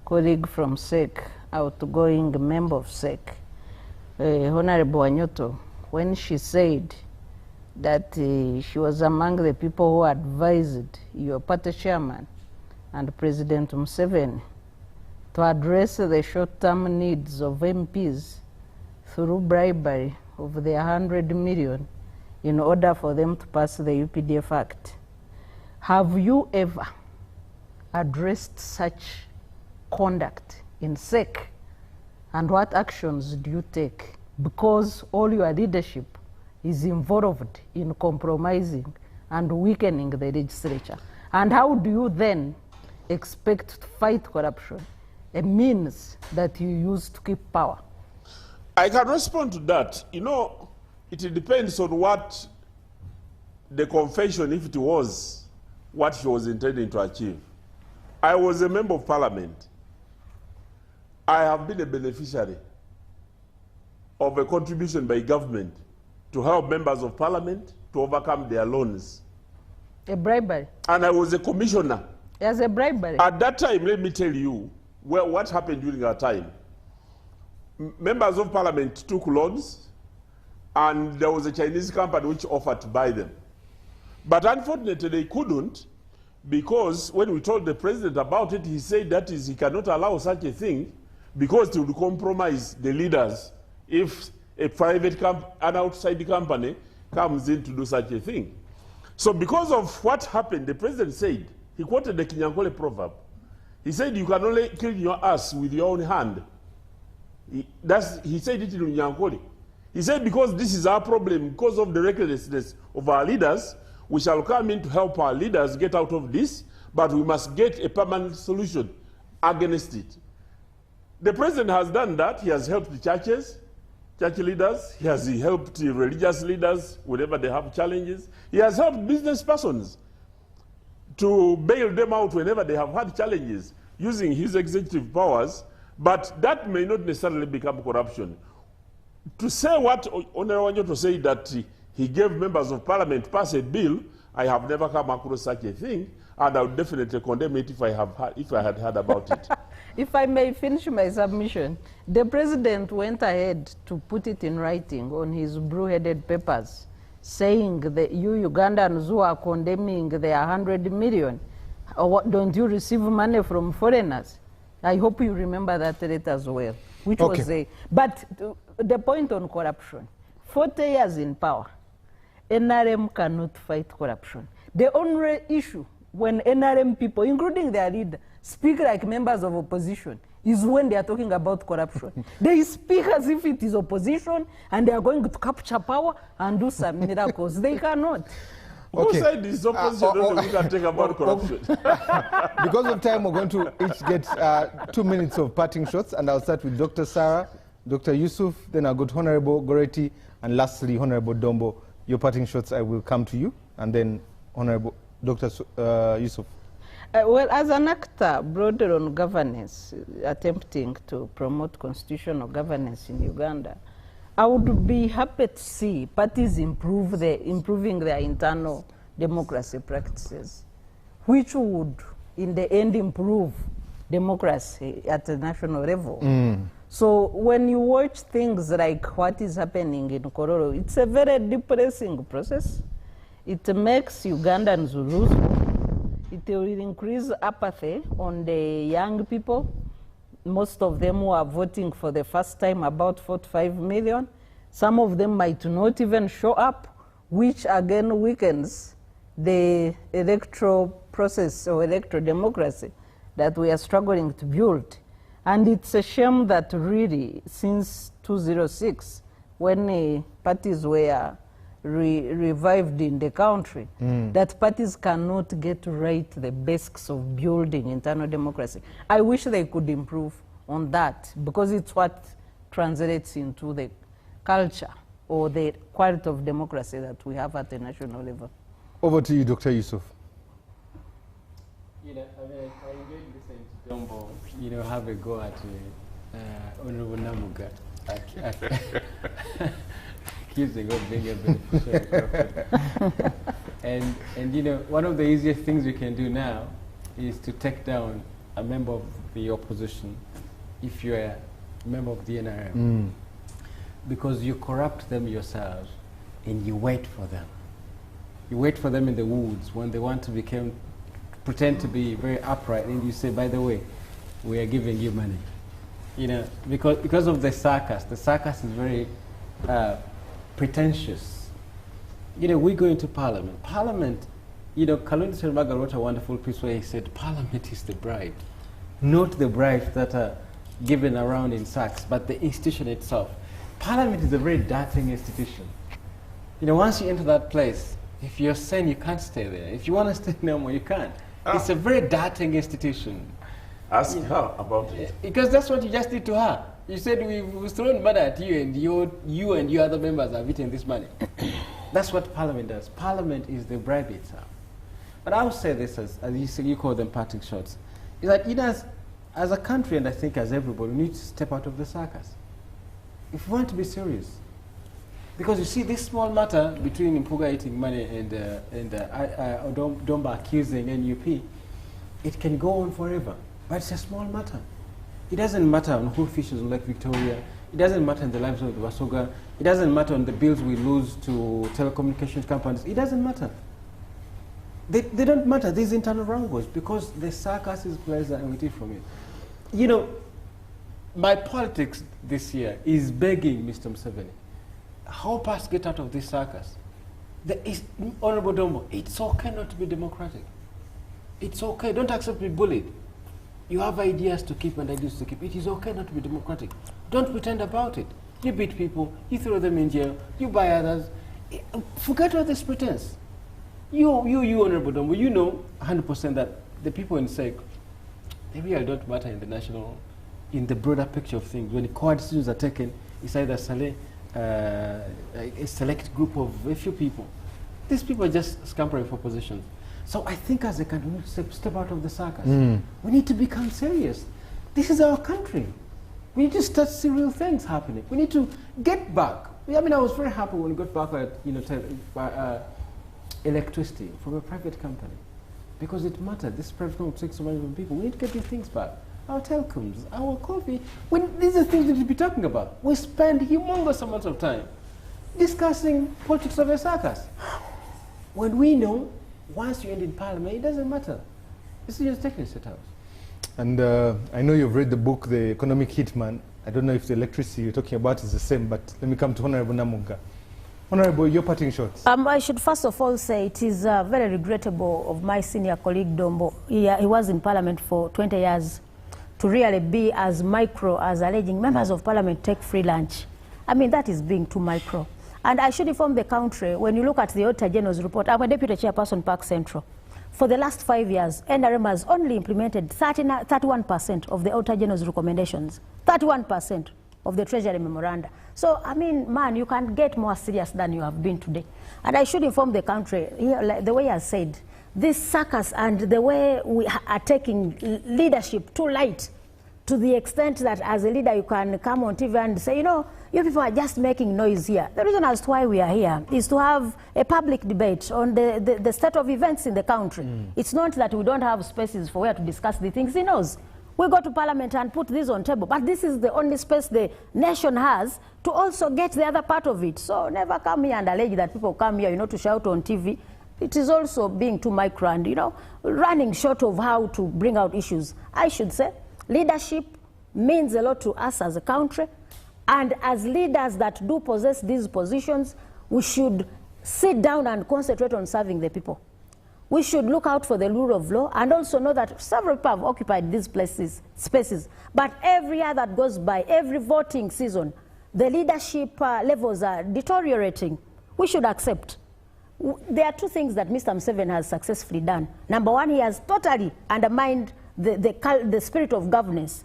colleague from SEC, outgoing member of SEC, Honorable Wanyoto, when she said that she was among the people who advised your party chairman and President Museveni to address the short-term needs of MPs through bribery of the 100 million in order for them to pass the UPDF Act. Have you ever addressed such conduct in SEC? And what actions do you take? Because all your leadership is involved in compromising and weakening the legislature. And how do you then expect to fight corruption, a means that you use to keep power? I can respond to that. You know, it depends on what the confession, if it was what she was intending to achieve. I was a member of parliament. I have been a beneficiary of a contribution by government to help members of parliament to overcome their loans. A bribery? And I was a commissioner. As a bribery? At that time, let me tell you what happened during our time. Members of parliament took loans, and there was a Chinese company which offered to buy them. But unfortunately, they couldn't, because when we told the president about it, he said that he cannot allow such a thing because it would compromise the leaders if a private an outside company comes in to do such a thing. So because of what happened, the president said, he quoted the Kinyankole proverb. He said, you can only kill your ass with your own hand. He said it in Kinyankole. He said, because this is our problem, because of the recklessness of our leaders, we shall come in to help our leaders get out of this, but we must get a permanent solution against it. The president has done that. He has helped the churches, church leaders. He has helped the religious leaders whenever they have challenges. He has helped business persons to bail them out whenever they have had challenges using his executive powers, but that may not necessarily become corruption. To say what Honorable Wanyoto said, that he gave members of parliament pass a bill, I have never come across such a thing, and I would definitely condemn it if I had heard about it. If I may finish my submission, the president went ahead to put it in writing on his blue-headed papers, saying that you Ugandans who are condemning the 100 million, don't you receive money from foreigners? I hope you remember that letter as well, which was a... But the point on corruption, 40 years in power, NRM cannot fight corruption. The only issue when NRM people, including their leader, speak like members of opposition is when they are talking about corruption. They speak as if it is opposition and they are going to capture power and do some miracles. They cannot. Who said this opposition we can take about corruption? Because of time, we're going to each get 2 minutes of parting shots, and I'll start with Dr. Sarah, Dr. Yusuf, then I'll go to Honorable Goreth, and lastly, Honorable Dombo. Your parting shots, I will come to you, and then Honorable Dr. Yusuf. Well, as an actor broader on governance, attempting to promote constitutional governance in Uganda, I would be happy to see parties improving their internal democracy practices, which would, in the end, improve democracy at the national level. So when you watch things like what is happening in Kororo, it's a very depressing process. It makes Ugandans lose hope. It will increase apathy on the young people, most of them who are voting for the first time, about 45 million. Some of them might not even show up, which again weakens the electoral process or electoral democracy that we are struggling to build. And it's a shame that really, since 2006, when parties were revived in the country, that parties cannot get right the basics of building internal democracy. I wish they could improve on that, because it's what translates into the culture or the quality of democracy that we have at the national level. Over to you, Dr. Yusuf. You know, I mean, I enjoyed listening to Dombo, you know, have a go at Honorable Namugga. Accusing of being a beneficiary. and you know, one of the easiest things you can do now is to take down a member of the opposition if you're a member of the NRM. Because you corrupt them yourselves and you wait for them. You wait for them in the woods when they want to pretend to be very upright, and you say, by the way, we are giving you money. You know, because of the circus. The circus is very pretentious. You know, we go into Parliament. Parliament, you know, Kalonzo Chermaga wrote a wonderful piece where he said, Parliament is the bride. Not the bribes that are given around in sacks, but the institution itself. Parliament is a very darting institution. You know, once you enter that place, if you're sane, you can't stay there. If you want to stay no more, you can't. It's a very darting institution. Ask her about it. Because that's what you just did to her. You said we've thrown money at you, and you and your other members have eaten this money. That's what Parliament does. Parliament is the bribe itself. But I would say this, as you call them parting shots, is that, you know, as a country, and I think as everybody, we need to step out of the circus. If we want to be serious. Because you see, this small matter between Mpuga eating money and Domba accusing NUP, it can go on forever. But it's a small matter. It doesn't matter on who fishes on Lake Victoria. It doesn't matter in the lives of the Wasoga. It doesn't matter on the bills we lose to telecommunications companies. It doesn't matter. They don't matter, these internal wrangles, because the circus is pleasure and we take from it. You know, my politics this year is begging Mr. Museveni, help us get out of this circus. Honorable Dombo, it's okay not to be democratic. It's okay, don't accept to be bullied. You have ideas to keep and ideas to keep. It is okay not to be democratic. Don't pretend about it. You beat people, you throw them in jail, you buy others. Forget all this pretense. You Honorable Dombo, you know 100% that the people in SEC, they really don't matter in the national, in the broader picture of things. When core decisions are taken, it's either a select group of a few people. These people are just scampering for positions. So I think as a country, we need to step out of the circus. We need to become serious. This is our country. We need to start see real things happening. We need to get back. I mean, I was very happy when we got back at, you know, electricity from a private company, because it mattered. This private company takes so money from people. We need to get these things back. Our telecoms, our coffee. These are things we need to be talking about. We spend humongous amounts of time discussing politics of a circus, when we know once you end in Parliament, it doesn't matter. It's just taking set out. And I know you've read the book, The Economic Hitman. I don't know if the electricity you're talking about is the same, but let me come to Honorable Namugga. Honorable, your parting shots. I should first of all say it is very regrettable of my senior colleague Dombo. He was in Parliament for 20 years to really be as micro as alleging members of Parliament take free lunch. I mean, that is being too micro. And I should inform the country, when you look at the Auditor General's report, I'm a deputy chairperson, Park Central. For the last 5 years, NRM has only implemented 31% of the Auditor General's recommendations. 31%. of the Treasury memoranda. So, I mean, man, you can't get more serious than you have been today. And I should inform the country, like the way I said, this circus and the way we are taking leadership too light, to the extent that as a leader you can come on TV and say, you know, you people are just making noise here. The reason as to why we are here is to have a public debate on the state of events in the country. It's not that we don't have spaces for where to discuss the things. He knows. We go to Parliament and put this on table, but this is the only space the nation has to also get the other part of it. So never come here and allege that people come here, you know, to shout on TV. It is also being too micro and, you know, running short of how to bring out issues. I should say leadership means a lot to us as a country, and as leaders that do possess these positions, we should sit down and concentrate on serving the people. We should look out for the rule of law and also know that several people have occupied these spaces. But every year that goes by, every voting season, the leadership levels are deteriorating. We should accept. There are two things that Mr. Museveni has successfully done. Number one, he has totally undermined the spirit of governance.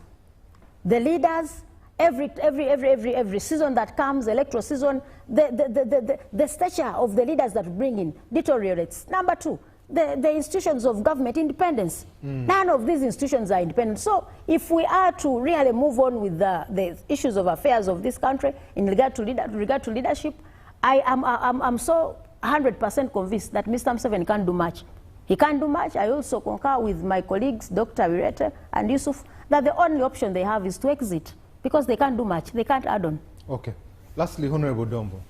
The leaders, every season that comes, electoral season, the stature of the leaders that we bring in deteriorates. Number two, the institutions of government independence. None of these institutions are independent. So if we are to really move on with the issues of affairs of this country in regard to leadership, I'm so 100% convinced that Mr. Museveni can't do much. He can't do much. I also concur with my colleagues, Dr. Wirete and Yusuf, that the only option they have is to exit, because they can't do much. They can't add on. Okay. Lastly, Honorable Dombo.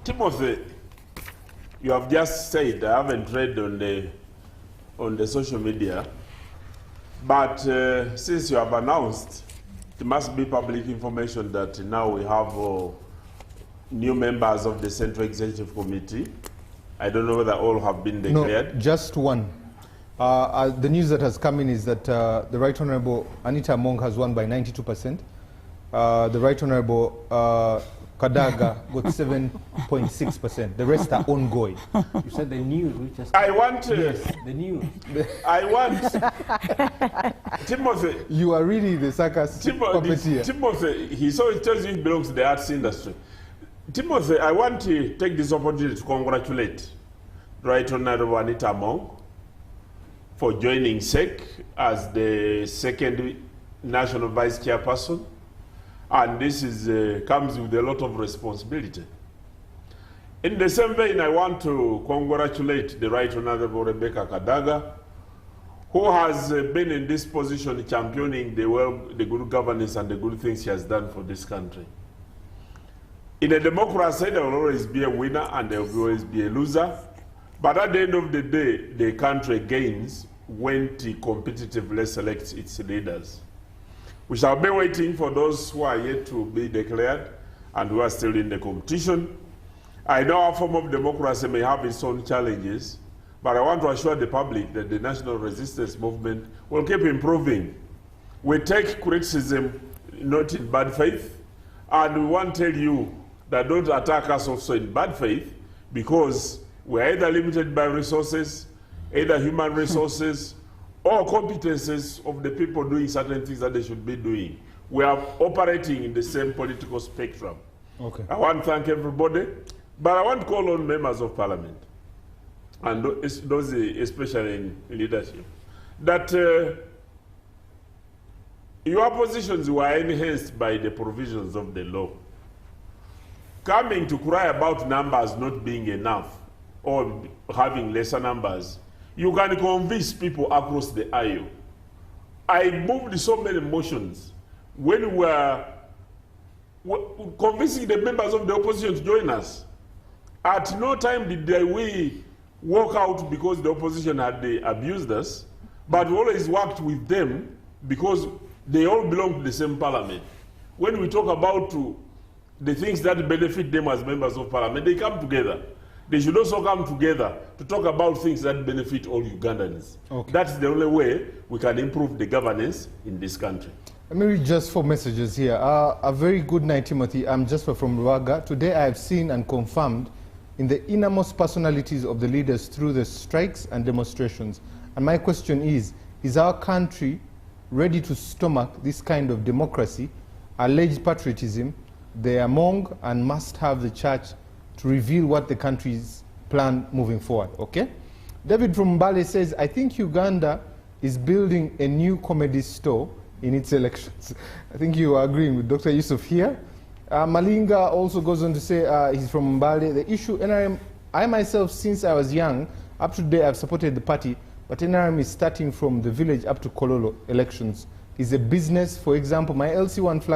Timothy, you have just said, I haven't read on the social media, but since you have announced, it must be public information that now we have new members of the Central Executive Committee. I don't know whether all have been declared. No, just one. The news that has come in is that the Right Honourable Anita Among has won by 92%. The Right Honourable Kadaga got 7.6%. The rest are ongoing. You said the news, we just... I want... yes, the news. I want... Timothy... You are really the circus puppeteer. Timothy, he tells you he belongs to the arts industry. Timothy, I want to take this opportunity to congratulate Right Honourable Anita Among for joining SEC as the second national vice chairperson. And this is, comes with a lot of responsibility. In the same vein, I want to congratulate the Right Honourable Rebecca Kadaga, who has been in this position championing the good governance and the good things she has done for this country. In a democracy, there will always be a winner and there will always be a loser. But at the end of the day, the country gains when it competitively selects its leaders. We shall be waiting for those who are yet to be declared and who are still in the competition. I know our form of democracy may have its own challenges, but I want to assure the public that the national resistance movement will keep improving. We take criticism not in bad faith, and we want to tell you that don't attack us also in bad faith, because we're either limited by resources, either human resources, or competences of the people doing certain things that they should be doing. We are operating in the same political spectrum. Okay. I want to thank everybody, but I want to call on members of parliament, and those especially in leadership, that your positions were enhanced by the provisions of the law. Coming to cry about numbers not being enough or having lesser numbers, you can convince people across the aisle. I moved so many motions when we were convincing the members of the opposition to join us. At no time did we walk out because the opposition had abused us, but we always worked with them because they all belong to the same parliament. When we talk about the things that benefit them as members of parliament, they come together. They should also come together to talk about things that benefit all Ugandans. Okay. That's the only way we can improve the governance in this country. Let me read just 4 messages here. A very good night, Timothy. I'm Jasper from Ruaga. Today I have seen and confirmed in the innermost personalities of the leaders through the strikes and demonstrations. And my question is our country ready to stomach this kind of democracy alleged patriotism, they are among and must have the church to reveal what the country's plan moving forward, okay? David from Mbale says, I think Uganda is building a new comedy store in its elections. I think you are agreeing with Dr. Yusuf here. Malinga also goes on to say, he's from Mbale, the issue, NRM, I myself, since I was young, up to today I've supported the party, but NRM is starting from the village up to Kololo elections. Is a business, for example, my LC1 flag